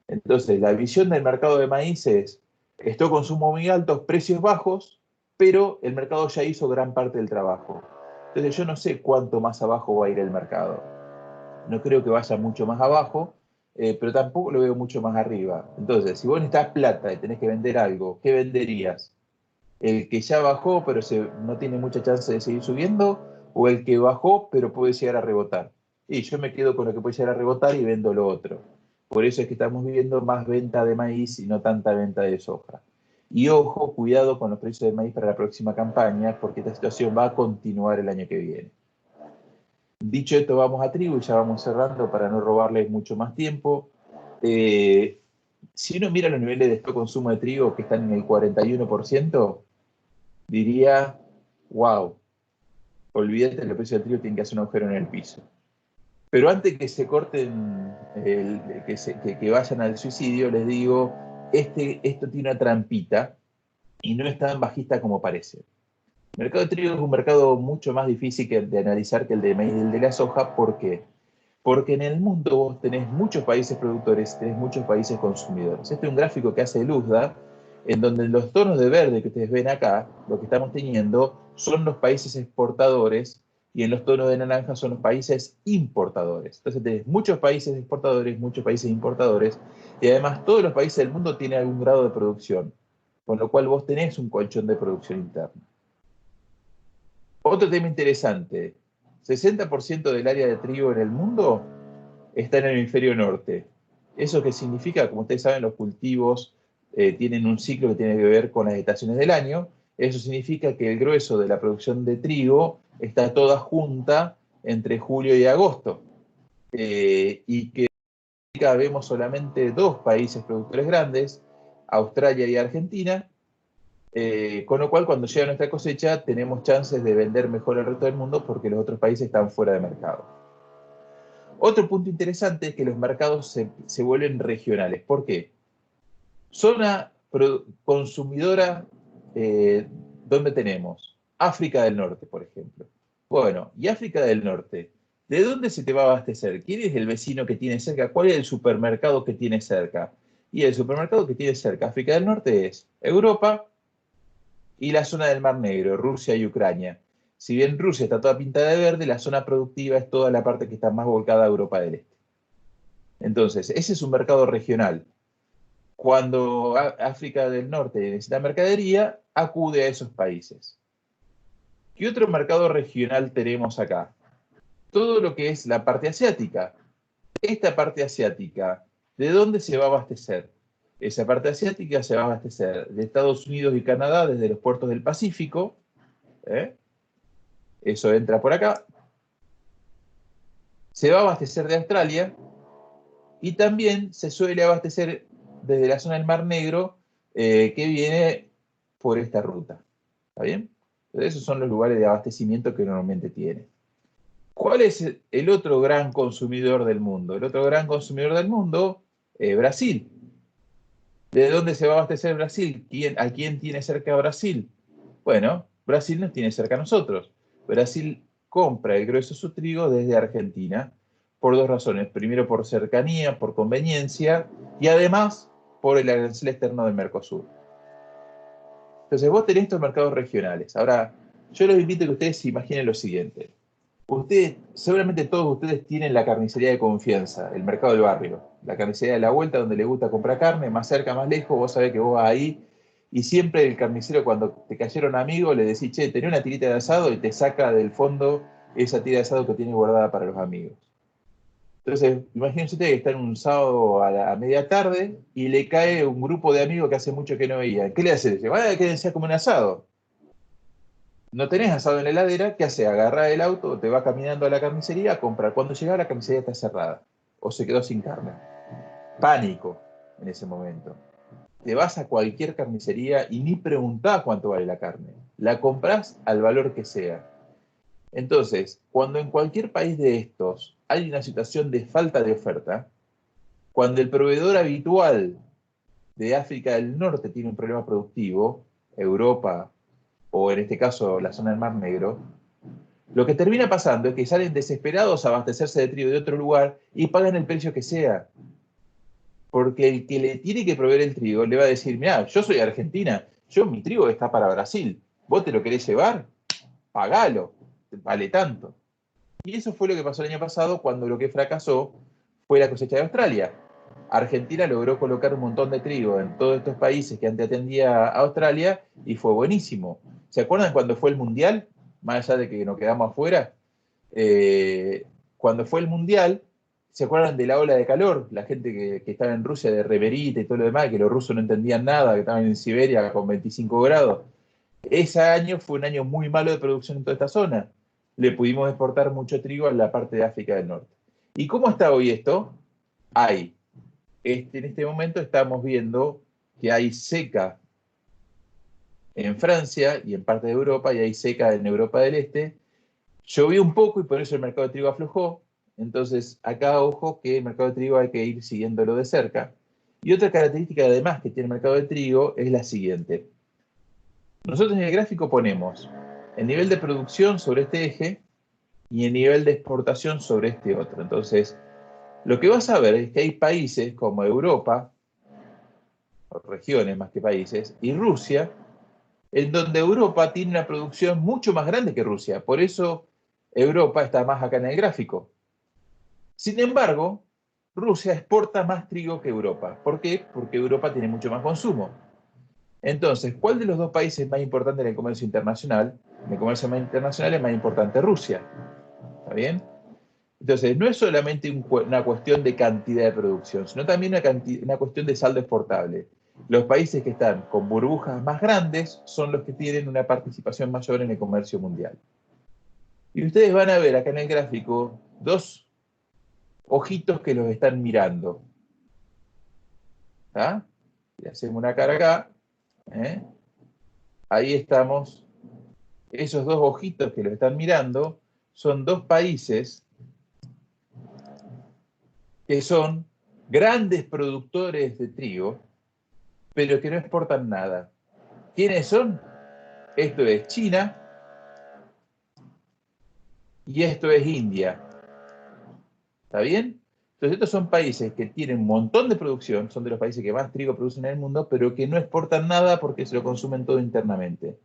Entonces, la visión del mercado de maíz es, esto consumo muy altos, precios bajos, pero el mercado ya hizo gran parte del trabajo. Entonces, yo no sé cuánto más abajo va a ir el mercado. No creo que vaya mucho más abajo, pero tampoco lo veo mucho más arriba. Entonces, si vos necesitas plata y tenés que vender algo, ¿qué venderías? ¿El que ya bajó, pero no tiene mucha chance de seguir subiendo? ¿O el que bajó, pero puede llegar a rebotar? Y yo me quedo con lo que puede llegar a rebotar y vendo lo otro. Por eso es que estamos viviendo más venta de maíz y no tanta venta de soja. Y ojo, cuidado con los precios de maíz para la próxima campaña, porque esta situación va a continuar el año que viene. Dicho esto, vamos a trigo y ya vamos cerrando para no robarles mucho más tiempo. Si uno mira los niveles de stock consumo de trigo que están en el 41%, diría, wow, olvídate, el precio del trigo tiene que hacer un agujero en el piso. Pero antes que se corten, que vayan al suicidio, les digo, esto tiene una trampita y no es tan bajista como parece. El mercado de trigo es un mercado mucho más difícil de analizar que el de maíz y el de la soja. ¿Por qué? Porque en el mundo vos tenés muchos países productores, tenés muchos países consumidores. Este es un gráfico que hace Luzda, en donde los tonos de verde que ustedes ven acá, lo que estamos teniendo, son los países exportadores, y en los tonos de naranja son los países importadores. Entonces tenés muchos países exportadores, muchos países importadores, y además todos los países del mundo tienen algún grado de producción, con lo cual vos tenés un colchón de producción interna. Otro tema interesante, 60% del área de trigo en el mundo está en el hemisferio norte. ¿Eso qué significa? Como ustedes saben, los cultivos tienen un ciclo que tiene que ver con las estaciones del año. Eso significa que el grueso de la producción de trigo está toda junta entre julio y agosto. Y que vemos solamente dos países productores grandes, Australia y Argentina, con lo cual cuando llega nuestra cosecha tenemos chances de vender mejor al resto del mundo porque los otros países están fuera de mercado. Otro punto interesante es que los mercados se vuelven regionales. ¿Por qué? Zona consumidora, ¿dónde tenemos? África del Norte, por ejemplo. Bueno, y África del Norte, ¿de dónde se te va a abastecer? ¿Quién es el vecino que tiene cerca? ¿Cuál es el supermercado que tiene cerca? Y el supermercado que tiene cerca, África del Norte, es Europa y la zona del Mar Negro, Rusia y Ucrania. Si bien Rusia está toda pintada de verde, la zona productiva es toda la parte que está más volcada a Europa del Este. Entonces, ese es un mercado regional. Cuando África del Norte necesita mercadería, acude a esos países. ¿Qué otro mercado regional tenemos acá? Todo lo que es la parte asiática. Esta parte asiática, ¿de dónde se va a abastecer? Esa parte asiática se va a abastecer de Estados Unidos y Canadá desde los puertos del Pacífico. Eso entra por acá. Se va a abastecer de Australia y también se suele abastecer desde la zona del Mar Negro que viene por esta ruta. ¿Está bien? Entonces, esos son los lugares de abastecimiento que normalmente tiene. ¿Cuál es el otro gran consumidor del mundo? El otro gran consumidor del mundo es Brasil. ¿De dónde se va a abastecer Brasil? ¿A quién tiene cerca a Brasil? Bueno, Brasil nos tiene cerca a nosotros. Brasil compra el grueso de su trigo desde Argentina por dos razones. Primero, por cercanía, por conveniencia, y además por el arancel externo del Mercosur. Entonces, vos tenés estos mercados regionales. Ahora, yo los invito a que ustedes se imaginen lo siguiente. Seguramente todos ustedes tienen la carnicería de confianza, el mercado del barrio, la carnicería de la vuelta donde les gusta comprar carne, más cerca, más lejos, vos sabés que vos vas ahí y siempre el carnicero cuando te cayeron amigos le decís, che, tenés una tirita de asado y te saca del fondo esa tira de asado que tiene guardada para los amigos. Entonces, imagínense ustedes que están un sábado a media tarde y le cae un grupo de amigos que hace mucho que no veían. ¿Qué le hace? Dice, vaya, quédense a comer un asado. No tenés asado en la heladera, ¿qué hace? Agarra el auto, te va caminando a la carnicería a comprar. Cuando llega la carnicería está cerrada o se quedó sin carne. Pánico en ese momento. Te vas a cualquier carnicería y ni preguntás cuánto vale la carne. La comprás al valor que sea. Entonces, cuando en cualquier país de estos hay una situación de falta de oferta, cuando el proveedor habitual de África del Norte tiene un problema productivo, Europa, o en este caso la zona del Mar Negro, lo que termina pasando es que salen desesperados a abastecerse de trigo de otro lugar y pagan el precio que sea. Porque el que le tiene que proveer el trigo le va a decir, mira, yo soy Argentina, mi trigo está para Brasil, ¿vos te lo querés llevar? Pagalo, vale tanto. Y eso fue lo que pasó el año pasado cuando lo que fracasó fue la cosecha de Australia. Argentina logró colocar un montón de trigo en todos estos países que antes atendía a Australia y fue buenísimo. ¿Se acuerdan cuando fue el Mundial? Más allá de que nos quedamos afuera. Cuando fue el Mundial, ¿se acuerdan de la ola de calor? La gente que estaba en Rusia de reverita y todo lo demás, que los rusos no entendían nada, que estaban en Siberia con 25 grados. Ese año fue un año muy malo de producción en toda esta zona. Le pudimos exportar mucho trigo a la parte de África del Norte. ¿Y cómo está hoy esto? En este momento estamos viendo que hay seca en Francia y en parte de Europa, y hay seca en Europa del Este. Llovió un poco y por eso el mercado de trigo aflojó. Entonces, acá, ojo, que el mercado de trigo hay que ir siguiéndolo de cerca. Y otra característica además que tiene el mercado de trigo es la siguiente. Nosotros en el gráfico ponemos el nivel de producción sobre este eje y el nivel de exportación sobre este otro. Entonces, lo que vas a ver es que hay países como Europa, o regiones más que países, y Rusia, en donde Europa tiene una producción mucho más grande que Rusia. Por eso Europa está más acá en el gráfico. Sin embargo, Rusia exporta más trigo que Europa. ¿Por qué? Porque Europa tiene mucho más consumo. Entonces, ¿cuál de los dos países es más importante en el comercio internacional? En el comercio internacional es más importante Rusia. ¿Está bien? Entonces, no es solamente una cuestión de cantidad de producción, sino también una cuestión de saldo exportable. Los países que están con burbujas más grandes son los que tienen una participación mayor en el comercio mundial. Y ustedes van a ver acá en el gráfico dos ojitos que los están mirando. ¿Ah? Le hacemos una cara acá. Ahí estamos. Esos dos ojitos que los están mirando son dos países que son grandes productores de trigo, pero que no exportan nada. ¿Quiénes son? Esto es China y esto es India. ¿Está bien? Entonces estos son países que tienen un montón de producción, son de los países que más trigo producen en el mundo, pero que no exportan nada porque se lo consumen todo internamente.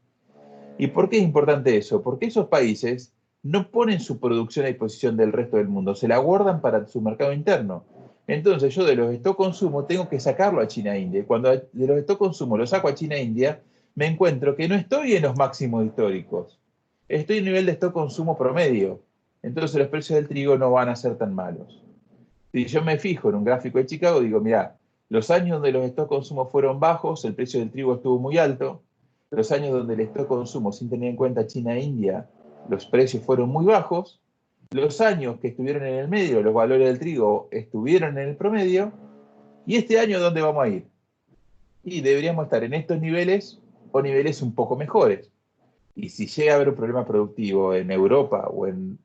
¿Y por qué es importante eso? Porque esos países no ponen su producción a disposición del resto del mundo, se la guardan para su mercado interno. Entonces yo de los stock consumo tengo que sacarlo a China e India. Y cuando de los stock consumo lo saco a China e India, me encuentro que no estoy en los máximos históricos. Estoy en nivel de stock consumo promedio. Entonces los precios del trigo no van a ser tan malos. Si yo me fijo en un gráfico de Chicago, digo, mira, los años donde los stock consumo fueron bajos, el precio del trigo estuvo muy alto. Los años donde el stock consumo, sin tener en cuenta China e India, los precios fueron muy bajos. Los años que estuvieron en el medio, los valores del trigo estuvieron en el promedio. ¿Y este año dónde vamos a ir? Y deberíamos estar en estos niveles o niveles un poco mejores. Y si llega a haber un problema productivo en Europa o en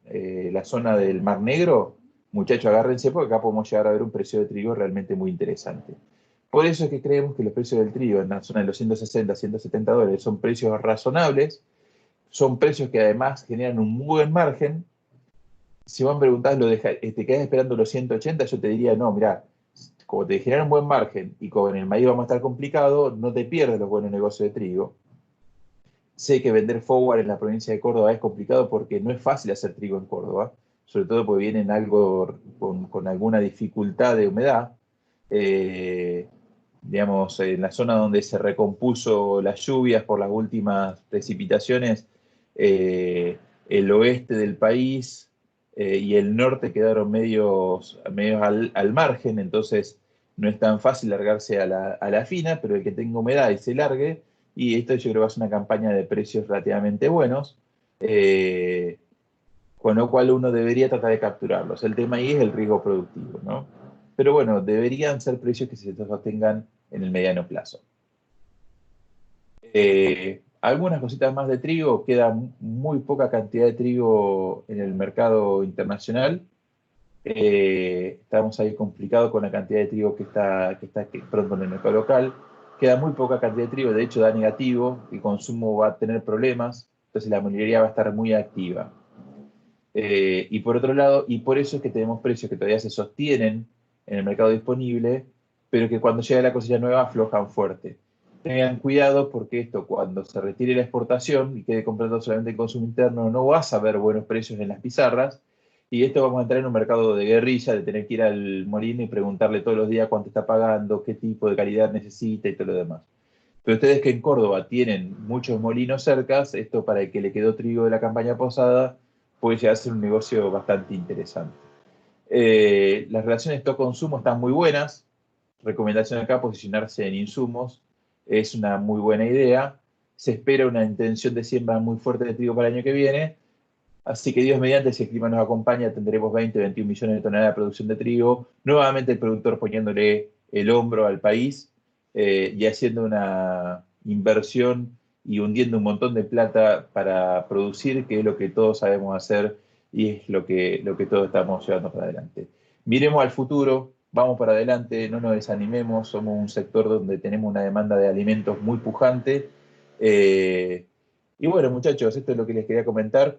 la zona del Mar Negro, muchachos, agárrense porque acá podemos llegar a ver un precio de trigo realmente muy interesante. Por eso es que creemos que los precios del trigo en la zona de los 160, 170 dólares son precios razonables, son precios que además generan un muy buen margen. Si vos me preguntás, ¿te quedás esperando los 180? Yo te diría, no, mirá, como te generan un buen margen y como en el maíz vamos a estar complicado, no te pierdas los buenos negocios de trigo. Sé que vender forward en la provincia de Córdoba es complicado porque no es fácil hacer trigo en Córdoba, sobre todo porque vienen algo con alguna dificultad de humedad. Digamos, en la zona donde se recompuso las lluvias por las últimas precipitaciones, el oeste del país y el norte quedaron medios al margen, entonces no es tan fácil largarse a la fina, pero el que tenga humedad y se largue, y esto yo creo que va a ser una campaña de precios relativamente buenos, con lo cual uno debería tratar de capturarlos. El tema ahí es el riesgo productivo, ¿no? Pero bueno, deberían ser precios que se sostengan en el mediano plazo. Algunas cositas más de trigo, queda muy poca cantidad de trigo en el mercado internacional. Estamos ahí complicados con la cantidad de trigo que está pronto en el mercado local. Queda muy poca cantidad de trigo, de hecho da negativo, el consumo va a tener problemas, entonces la minería va a estar muy activa. Y por otro lado, y por eso es que tenemos precios que todavía se sostienen en el mercado disponible, pero que cuando llega la cosecha nueva aflojan fuerte. Tengan cuidado porque esto, cuando se retire la exportación y quede comprando solamente el consumo interno, no vas a ver buenos precios en las pizarras. Y esto vamos a entrar en un mercado de guerrilla, de tener que ir al molino y preguntarle todos los días cuánto está pagando, qué tipo de calidad necesita y todo lo demás. Pero ustedes que en Córdoba tienen muchos molinos cercas, esto para el que le quedó trigo de la campaña pasada, puede llegar a ser un negocio bastante interesante. Las relaciones stock-consumo están muy buenas. Recomendación acá, posicionarse en insumos. Es una muy buena idea. Se espera una intención de siembra muy fuerte de trigo para el año que viene. Así que Dios mediante, si el clima nos acompaña, tendremos 20, 21 millones de toneladas de producción de trigo. Nuevamente el productor poniéndole el hombro al país y haciendo una inversión y hundiendo un montón de plata para producir, que es lo que todos sabemos hacer y es lo que todos estamos llevando para adelante. Miremos al futuro, vamos para adelante, no nos desanimemos, somos un sector donde tenemos una demanda de alimentos muy pujante. Y bueno, muchachos, esto es lo que les quería comentar.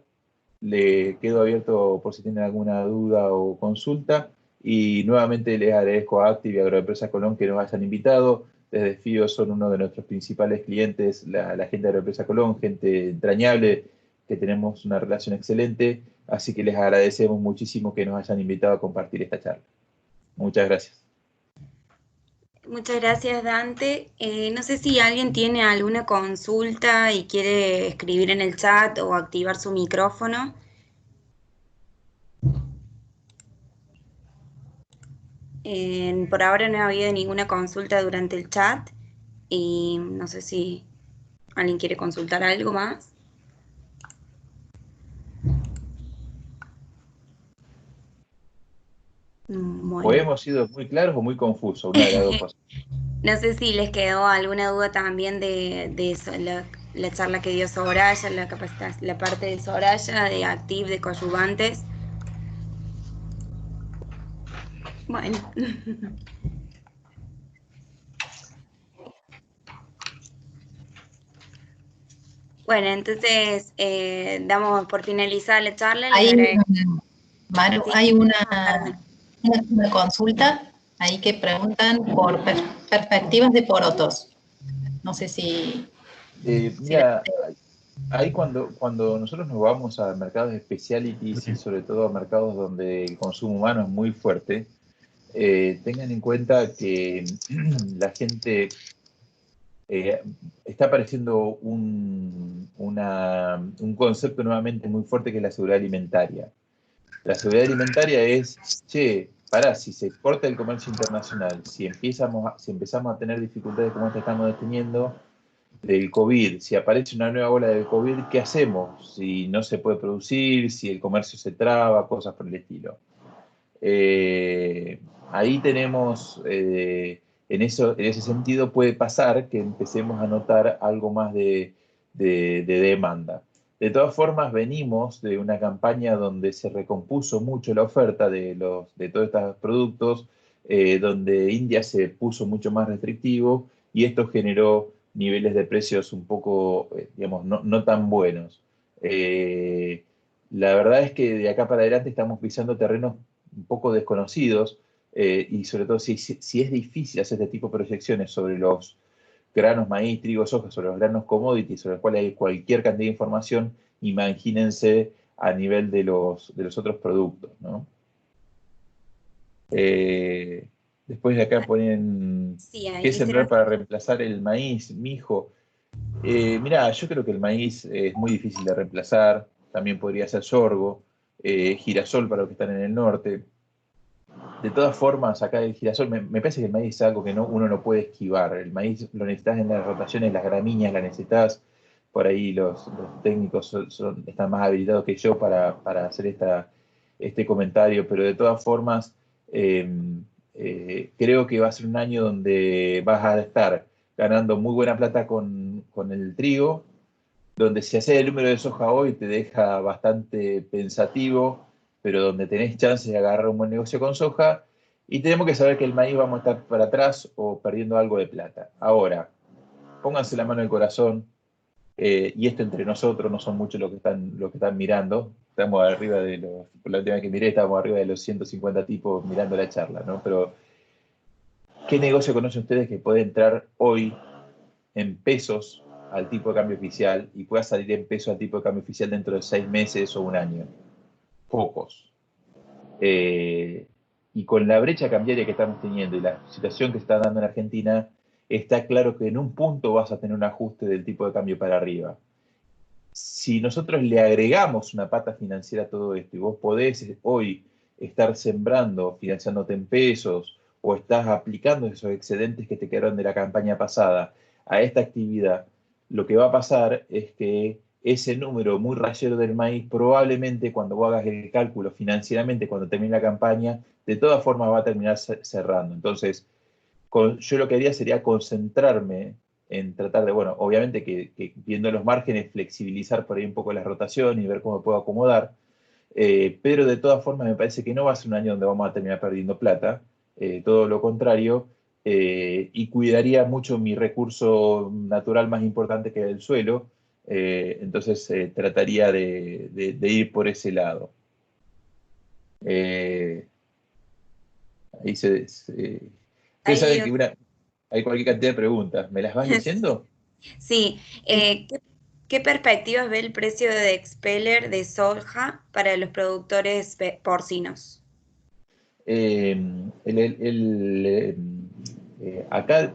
Le quedo abierto por si tienen alguna duda o consulta. Y nuevamente les agradezco a Active y Agroempresa Colón que nos hayan invitado. Desde FIO son uno de nuestros principales clientes, la gente de Agroempresa Colón, gente entrañable, que tenemos una relación excelente. Así que les agradecemos muchísimo que nos hayan invitado a compartir esta charla. Muchas gracias. Muchas gracias, Dante. No sé si alguien tiene alguna consulta y quiere escribir en el chat o activar su micrófono. Por ahora no ha habido ninguna consulta durante el chat y no sé si alguien quiere consultar algo más. Bueno. O hemos sido muy claros o muy confusos, una de las dos cosas. No sé si les quedó alguna duda también de eso, la charla que dio Soraya, la parte de Soraya, de Active, de coadyuvantes. Bueno. Bueno, entonces damos por finalizada la charla. Maru, hay una consulta ahí que preguntan por perspectivas de porotos. No sé si... Mira, ahí cuando nosotros nos vamos a mercados de specialties y sobre todo a mercados donde el consumo humano es muy fuerte, tengan en cuenta que la gente está apareciendo un concepto nuevamente muy fuerte que es la seguridad alimentaria. La seguridad alimentaria es, che, pará, si se corta el comercio internacional, si empezamos a tener dificultades como esta estamos teniendo, del COVID, si aparece una nueva ola del COVID, ¿qué hacemos? Si no se puede producir, si el comercio se traba, cosas por el estilo. Ahí tenemos, en ese sentido puede pasar que empecemos a notar algo más de demanda. De todas formas, venimos de una campaña donde se recompuso mucho la oferta de todos estos productos, donde India se puso mucho más restrictivo y esto generó niveles de precios un poco, digamos, no tan buenos. La verdad es que de acá para adelante estamos pisando terrenos un poco desconocidos y sobre todo si es difícil hacer este tipo de proyecciones sobre los granos, maíz, trigo, soja, sobre los granos commodities, sobre los cuales hay cualquier cantidad de información, imagínense a nivel de los otros productos, ¿no? Después de acá ponen, Sí, ahí ¿qué sembrar hicieron. para reemplazar el maíz, mijo? Mirá, yo creo que el maíz es muy difícil de reemplazar, también podría ser sorgo, girasol para los que están en el norte. De todas formas, acá el girasol, me parece que el maíz es algo que uno no puede esquivar. El maíz lo necesitas en las rotaciones, las gramíneas, las necesitas. Por ahí los técnicos están más habilitados que yo para hacer este comentario, pero de todas formas, creo que va a ser un año donde vas a estar ganando muy buena plata con el trigo, donde si haces el número de soja hoy te deja bastante pensativo, pero donde tenés chance de agarrar un buen negocio con soja, y tenemos que saber que el maíz vamos a estar para atrás o perdiendo algo de plata. Ahora, pónganse la mano en el corazón, y esto entre nosotros, no son muchos los que están mirando, estamos arriba por la última vez que miré, estábamos arriba de los 150 tipos mirando la charla, ¿no? Pero, ¿qué negocio conocen ustedes que puede entrar hoy en pesos al tipo de cambio oficial y pueda salir en pesos al tipo de cambio oficial dentro de 6 meses o un año? Pocos. Y con la brecha cambiaria que estamos teniendo y la situación que se está dando en Argentina, está claro que en un punto vas a tener un ajuste del tipo de cambio para arriba. Si nosotros le agregamos una pata financiera a todo esto y vos podés hoy estar sembrando, financiándote en pesos, o estás aplicando esos excedentes que te quedaron de la campaña pasada a esta actividad, lo que va a pasar es que ese número muy rayero del maíz, probablemente cuando vos hagas el cálculo financieramente, cuando termine la campaña, de todas formas va a terminar cerrando. Entonces, yo lo que haría sería concentrarme en tratar de, bueno, obviamente que viendo los márgenes, flexibilizar por ahí un poco la rotación y ver cómo puedo acomodar, pero de todas formas me parece que no va a ser un año donde vamos a terminar perdiendo plata, todo lo contrario, y cuidaría mucho mi recurso natural más importante que es el suelo, entonces trataría de ir por ese lado. Ahí ustedes saben que hay cualquier cantidad de preguntas. ¿Me las vas leyendo? Sí. ¿Qué perspectivas ve el precio de expeller de soja para los productores porcinos? Acá,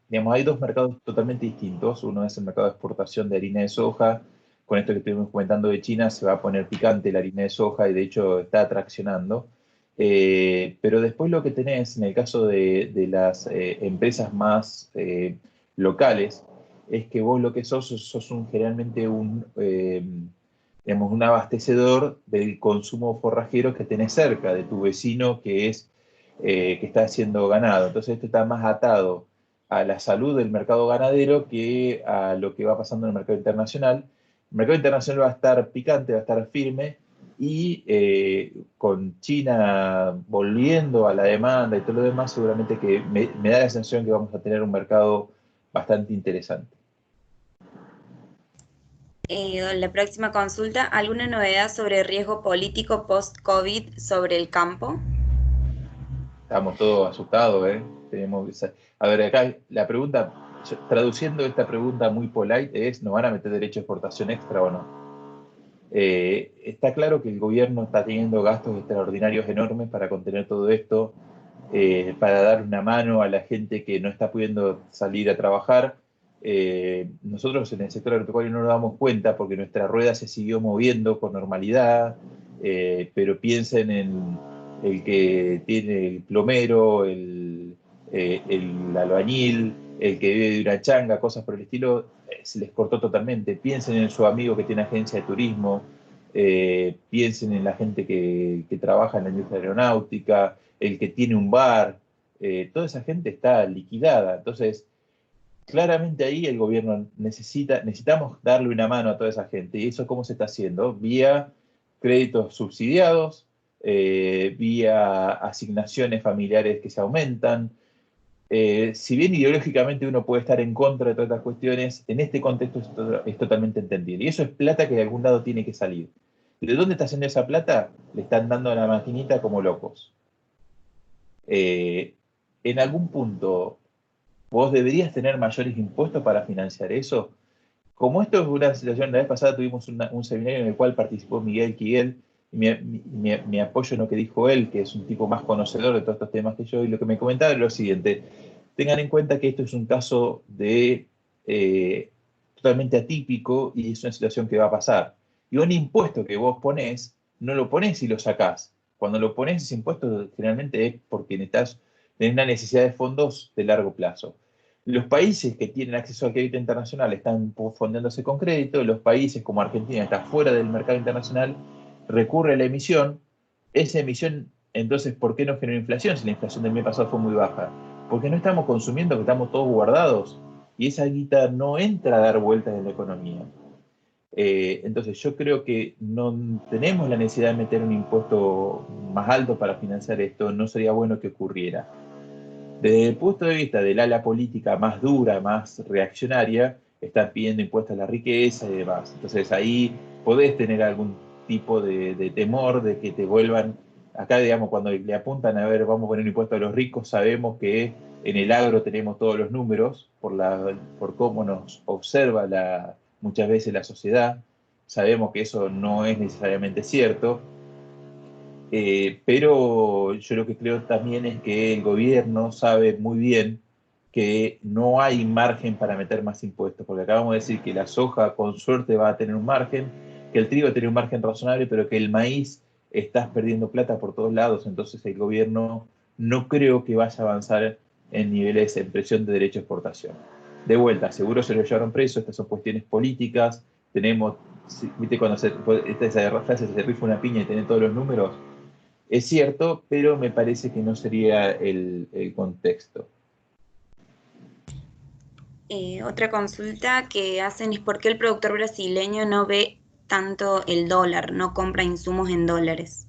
digamos, hay dos mercados totalmente distintos. Uno es el mercado de exportación de harina de soja. Con esto que estuvimos comentando de China, se va a poner picante la harina de soja y de hecho está atraccionando. Pero después lo que tenés en el caso de las empresas más locales es que vos lo que sos generalmente digamos, un abastecedor del consumo forrajero que tenés cerca de tu vecino que está haciendo ganado. Entonces esto está más atado a la salud del mercado ganadero que a lo que va pasando en el mercado internacional. El mercado internacional va a estar picante, va a estar firme, y con China volviendo a la demanda y todo lo demás, seguramente que me da la sensación que vamos a tener un mercado bastante interesante. La próxima consulta, ¿alguna novedad sobre riesgo político post-COVID sobre el campo? Estamos todos asustados, ¿eh? A ver, acá la pregunta traduciendo esta pregunta muy polite, ¿nos van a meter derecho de exportación extra o no? Está claro que el gobierno está teniendo gastos extraordinarios enormes para contener todo esto, para dar una mano a la gente que no está pudiendo salir a trabajar. Nosotros en el sector agropecuario no nos damos cuenta porque nuestra rueda se siguió moviendo con normalidad, pero piensen en el que tiene el plomero, el albañil, el que vive de una changa, cosas por el estilo, se les cortó totalmente. Piensen en su amigo que tiene agencia de turismo, piensen en la gente que trabaja en la industria aeronáutica, el que tiene un bar, toda esa gente está liquidada. Entonces, claramente ahí el gobierno necesitamos darle una mano a toda esa gente. ¿Y eso cómo se está haciendo? Vía créditos subsidiados, vía asignaciones familiares que se aumentan. Si bien ideológicamente uno puede estar en contra de todas estas cuestiones, en este contexto es totalmente entendible. Y eso es plata que de algún lado tiene que salir. ¿De dónde está haciendo esa plata? Le están dando a la maquinita como locos. En algún punto, vos deberías tener mayores impuestos para financiar eso. Como esto es una situación, la vez pasada tuvimos un seminario en el cual participó Miguel Quiguel, y me apoyo en lo que dijo él, que es un tipo más conocedor de todos estos temas que yo, y lo que me comentaba es lo siguiente: tengan en cuenta que esto es un caso totalmente atípico y es una situación que va a pasar. Y un impuesto que vos ponés, no lo ponés y lo sacás. Cuando lo ponés ese impuesto generalmente es porque tenés una necesidad de fondos de largo plazo. Los países que tienen acceso al crédito internacional están fondeándose con crédito, los países como Argentina está fuera del mercado internacional, recurre a la emisión. Esa emisión, entonces, ¿por qué no generó inflación si la inflación del mes pasado fue muy baja? Porque no estamos consumiendo, que estamos todos guardados y esa guita no entra a dar vueltas en la economía. Entonces yo creo que no tenemos la necesidad de meter un impuesto más alto para financiar esto, no sería bueno que ocurriera. Desde el punto de vista del ala política más dura, más reaccionaria, están pidiendo impuestos a la riqueza y demás. Entonces ahí podés tener algún tipo de temor de que te vuelvan, acá digamos, cuando le apuntan a ver, vamos a poner un impuesto a los ricos, sabemos que en el agro tenemos todos los números por cómo nos observa muchas veces la sociedad, sabemos que eso no es necesariamente cierto. Pero yo lo que creo también es que el gobierno sabe muy bien que no hay margen para meter más impuestos, porque acabamos de decir que la soja con suerte va a tener un margen, que el trigo tiene un margen razonable, pero que el maíz estás perdiendo plata por todos lados, entonces el gobierno no creo que vaya a avanzar en niveles en presión de derecho a exportación. De vuelta, seguro se lo llevaron preso, estas son cuestiones políticas, tenemos, viste cuando esa frase se rifa una piña y tiene todos los números. Es cierto, pero me parece que no sería el contexto. Otra consulta que hacen es por qué el productor brasileño no ve tanto el dólar, no compra insumos en dólares.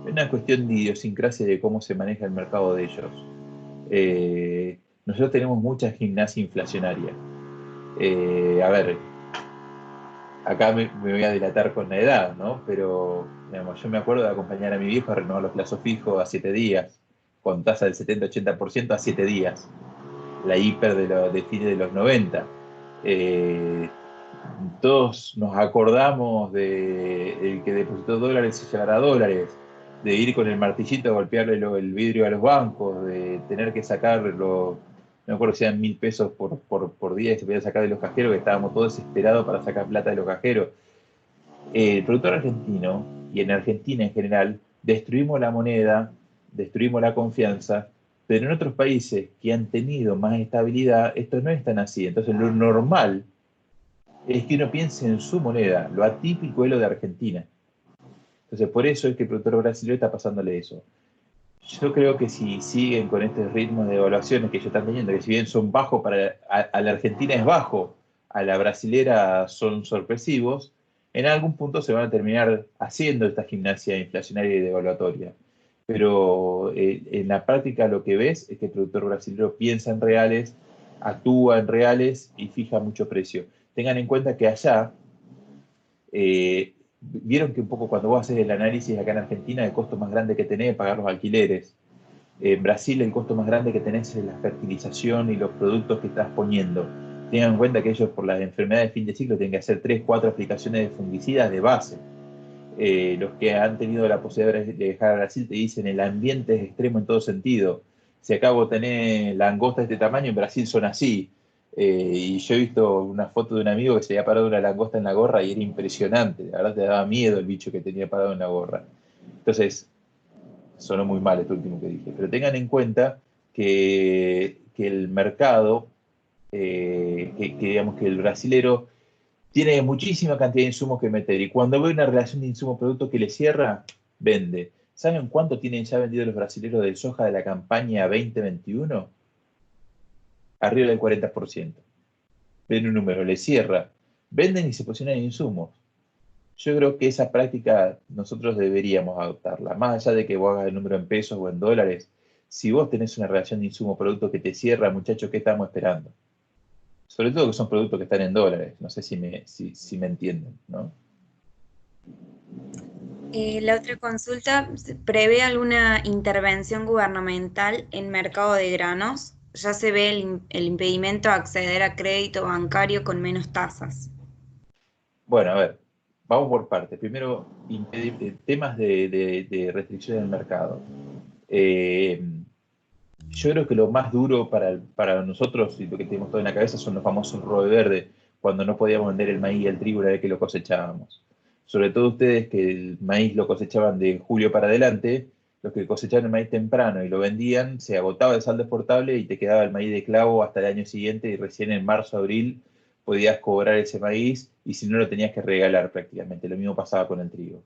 Es una cuestión de idiosincrasia de cómo se maneja el mercado de ellos. Nosotros tenemos mucha gimnasia inflacionaria. A ver, acá me voy a dilatar con la edad, ¿no? Pero digamos, yo me acuerdo de acompañar a mi viejo a renovar los plazos fijos a 7 días, con tasa del 70-80% a 7 días. La hiper de fines de los 90. Todos nos acordamos de el que depositó dólares y llevará dólares, de ir con el martillito a golpearle el vidrio a los bancos, de tener que sacarlo, no me acuerdo si eran 1.000 pesos por día y se podía sacar de los cajeros, que estábamos todos desesperados para sacar plata de los cajeros. El productor argentino, y en Argentina en general, destruimos la moneda, destruimos la confianza, pero en otros países que han tenido más estabilidad, esto no es tan así. Entonces lo normal es que uno piense en su moneda, lo atípico es lo de Argentina. Entonces por eso es que el productor brasileño está pasándole eso. Yo creo que si siguen con este ritmo de evaluaciones que ellos están teniendo, que si bien son bajos a la Argentina es bajo, a la brasilera son sorpresivos, en algún punto se van a terminar haciendo esta gimnasia inflacionaria y devaluatoria. Pero en la práctica lo que ves es que el productor brasileño piensa en reales, actúa en reales y fija mucho precio. Tengan en cuenta que allá, vieron que un poco cuando vos haces el análisis acá en Argentina, el costo más grande que tenés es pagar los alquileres. En Brasil el costo más grande que tenés es la fertilización y los productos que estás poniendo. Tengan en cuenta que ellos por las enfermedades de fin de ciclo tienen que hacer 3, 4 aplicaciones de fungicidas de base. Los que han tenido la posibilidad de viajar a Brasil te dicen el ambiente es extremo en todo sentido. Si acá vos tenés langosta de este tamaño, en Brasil son así. Y yo he visto una foto de un amigo que se había parado una langosta en la gorra y era impresionante. La verdad te daba miedo el bicho que tenía parado en la gorra. Entonces, sonó muy mal esto último que dije. Pero tengan en cuenta que el mercado, digamos que el brasilero tiene muchísima cantidad de insumos que meter y cuando ve una relación de insumo-producto que le cierra, vende. ¿Saben cuánto tienen ya vendido los brasileños de soja de la campaña 2021? Arriba del 40%. Ven un número, le cierra. Venden y se posicionan en insumos. Yo creo que esa práctica nosotros deberíamos adoptarla. Más allá de que vos hagas el número en pesos o en dólares, si vos tenés una relación de insumo-producto que te cierra, muchachos, ¿qué estamos esperando? Sobre todo que son productos que están en dólares. No sé si me entienden, ¿no? La otra consulta, ¿prevé alguna intervención gubernamental en mercado de granos? Ya se ve el impedimento a acceder a crédito bancario con menos tasas. Bueno, a ver, vamos por partes. Primero, temas de restricciones del mercado. Yo creo que lo más duro para nosotros, y lo que tenemos todo en la cabeza, son los famosos robe verde, cuando no podíamos vender el maíz y el trigo una vez que lo cosechábamos. Sobre todo ustedes que el maíz lo cosechaban de julio para adelante, los que cosechaban el maíz temprano y lo vendían, se agotaba el saldo exportable y te quedaba el maíz de clavo hasta el año siguiente y recién en marzo, abril podías cobrar ese maíz y si no lo tenías que regalar prácticamente. Lo mismo pasaba con el trigo.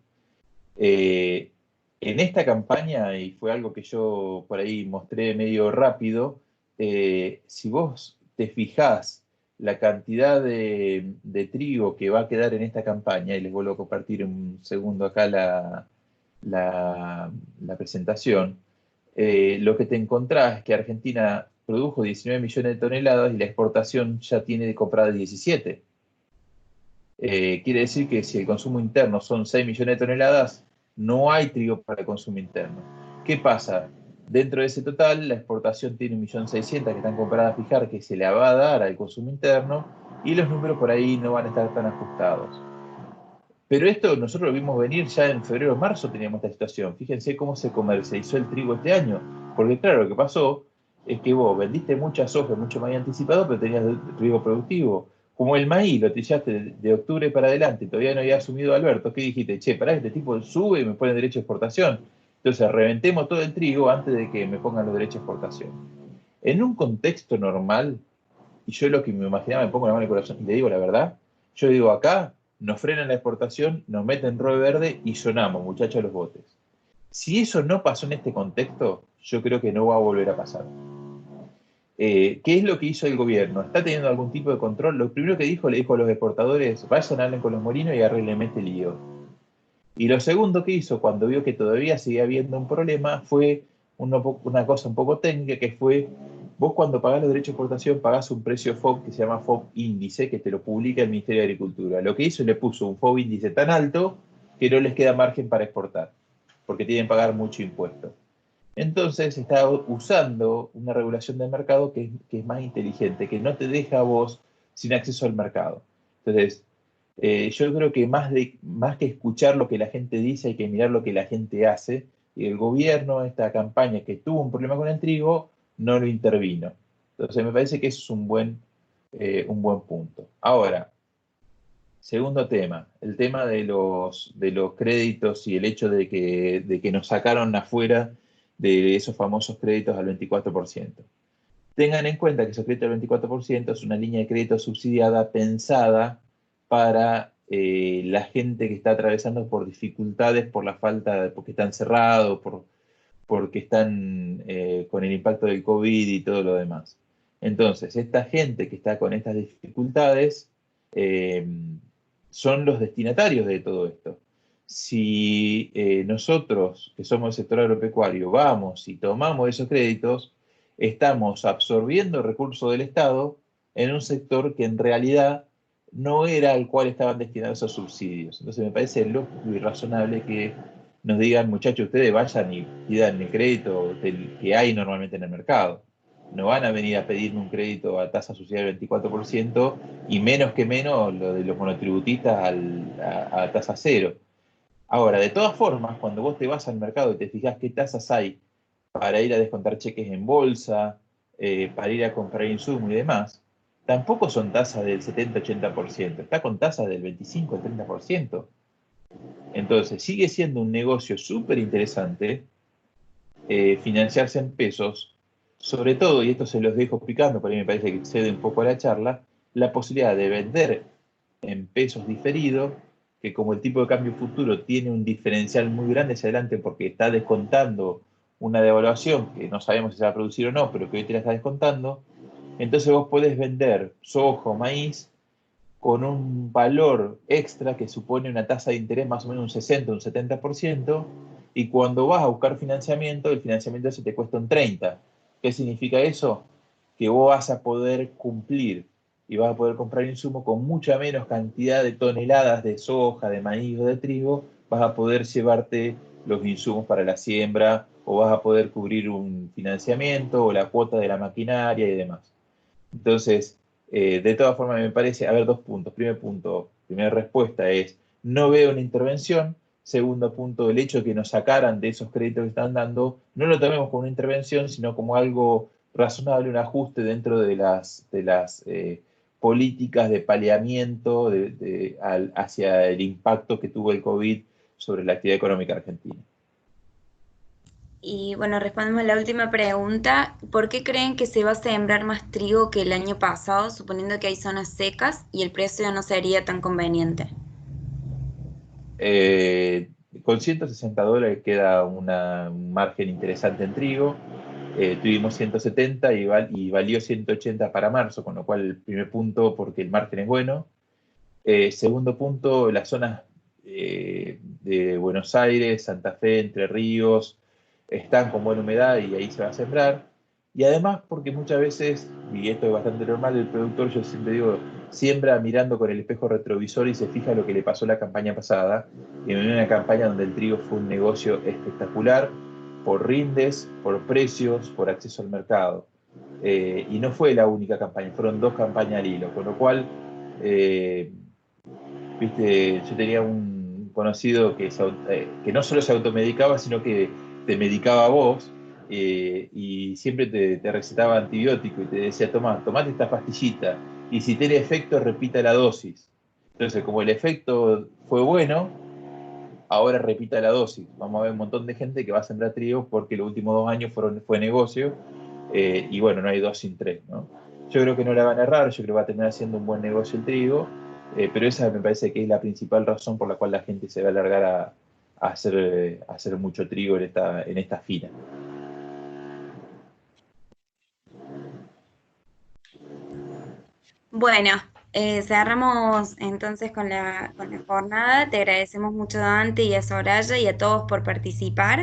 En esta campaña, y fue algo que yo por ahí mostré medio rápido, si vos te fijás la cantidad de trigo que va a quedar en esta campaña, y les vuelvo a compartir un segundo acá la presentación, lo que te encontrás es que Argentina produjo 19 millones de toneladas y la exportación ya tiene de comprada 17. Quiere decir que si el consumo interno son 6 millones de toneladas, no hay trigo para el consumo interno. ¿Qué pasa? Dentro de ese total, la exportación tiene 1.600.000 que están compradas a fijar, que se le va a dar al consumo interno, y los números por ahí no van a estar tan ajustados. Pero esto nosotros lo vimos venir ya en febrero o marzo, teníamos esta situación. Fíjense cómo se comercializó el trigo este año. Porque claro, lo que pasó es que vos vendiste mucha soja mucho más anticipado, pero tenías riesgo productivo. Como el maíz lo trillaste de octubre para adelante, todavía no había asumido Alberto, ¿qué dijiste? Che, pará, este tipo sube y me pone derecho de exportación. Entonces reventemos todo el trigo antes de que me pongan los derechos de exportación. En un contexto normal, y yo lo que me imaginaba, me pongo la mano en el corazón y le digo la verdad, yo digo acá, nos frenan la exportación, nos meten robe verde y sonamos, muchachos, a los botes. Si eso no pasó en este contexto, yo creo que no va a volver a pasar. ¿Qué es lo que hizo el gobierno? ¿Está teniendo algún tipo de control? Lo primero que dijo, le dijo a los exportadores, vayan, hablen con los molinos y arreglen este lío. Y lo segundo que hizo, cuando vio que todavía seguía habiendo un problema, fue una cosa un poco técnica, que fue, vos cuando pagás los derechos de exportación pagás un precio FOB que se llama FOB índice, que te lo publica el Ministerio de Agricultura. Lo que hizo, le puso un FOB índice tan alto que no les queda margen para exportar, porque tienen que pagar mucho impuesto. Entonces está usando una regulación del mercado que es más inteligente, que no te deja a vos sin acceso al mercado. Entonces, yo creo que más que escuchar lo que la gente dice, hay que mirar lo que la gente hace. Y el gobierno, esta campaña que tuvo un problema con el trigo, no lo intervino. Entonces me parece que eso es un buen punto. Ahora, segundo tema, el tema de los créditos y el hecho de que nos sacaron afuera de esos famosos créditos al 24%. Tengan en cuenta que esos créditos al 24% es una línea de crédito subsidiada pensada para la gente que está atravesando por dificultades, por la falta, porque están cerrados, porque están con el impacto del COVID y todo lo demás. Entonces, esta gente que está con estas dificultades son los destinatarios de todo esto. Si nosotros, que somos el sector agropecuario, vamos y tomamos esos créditos, estamos absorbiendo recursos del Estado en un sector que en realidad no era al cual estaban destinados esos subsidios. Entonces me parece lógico y razonable que nos digan, muchachos, ustedes vayan y pidan el crédito que hay normalmente en el mercado. No van a venir a pedirme un crédito a tasa social del 24% y menos que menos lo de los monotributistas a tasa cero. Ahora, de todas formas, cuando vos te vas al mercado y te fijas qué tasas hay para ir a descontar cheques en bolsa, para ir a comprar insumos y demás, tampoco son tasas del 70-80%, está con tasas del 25-30%. Entonces, sigue siendo un negocio súper interesante financiarse en pesos, sobre todo, y esto se los dejo explicando, porque me parece que excede un poco a la charla, la posibilidad de vender en pesos diferidos, que como el tipo de cambio futuro tiene un diferencial muy grande hacia adelante porque está descontando una devaluación que no sabemos si se va a producir o no, pero que hoy te la está descontando, entonces vos podés vender soja o maíz con un valor extra que supone una tasa de interés más o menos un 60, un 70%, y cuando vas a buscar financiamiento, el financiamiento se te cuesta un 30%. ¿Qué significa eso? Que vos vas a poder cumplir y vas a poder comprar insumos con mucha menos cantidad de toneladas de soja, de maíz o de trigo, vas a poder llevarte los insumos para la siembra o vas a poder cubrir un financiamiento o la cuota de la maquinaria y demás. Entonces, de todas formas me parece, a ver, 2 puntos. Primer punto, primera respuesta es, no veo una intervención. Segundo punto, el hecho de que nos sacaran de esos créditos que están dando, no lo tomemos como una intervención, sino como algo razonable, un ajuste dentro de las políticas de paliamiento hacia el impacto que tuvo el COVID sobre la actividad económica argentina. Y bueno, respondemos a la última pregunta. ¿Por qué creen que se va a sembrar más trigo que el año pasado, suponiendo que hay zonas secas y el precio no sería tan conveniente? Con $160 queda un margen interesante en trigo. Tuvimos 170 y valió 180 para marzo, con lo cual el primer punto, porque el margen es bueno. Segundo punto, las zonas de Buenos Aires, Santa Fe, Entre Ríos, están con buena humedad y ahí se va a sembrar. Y además porque muchas veces, y esto es bastante normal, el productor, yo siempre digo, siembra mirando con el espejo retrovisor y se fija lo que le pasó la campaña pasada. Y en una campaña donde el trigo fue un negocio espectacular, por rindes, por precios, por acceso al mercado. Y no fue la única campaña, fueron 2 campañas al hilo, con lo cual, viste, yo tenía un conocido que no solo se automedicaba, sino que te medicaba a vos, y siempre te recetaba antibiótico y te decía, tomate esta pastillita, y si tiene efecto, repita la dosis. Entonces, como el efecto fue bueno, ahora repita la dosis. Vamos a ver un montón de gente que va a sembrar trigo porque los últimos 2 años fue negocio, y bueno, no hay 2 sin 3, ¿no? Yo creo que no la van a errar, yo creo que va a terminar siendo un buen negocio el trigo, pero esa me parece que es la principal razón por la cual la gente se va a alargar a hacer mucho trigo en esta fina. Bueno, cerramos entonces con la jornada. Te agradecemos mucho, Dante, y a Soraya y a todos por participar.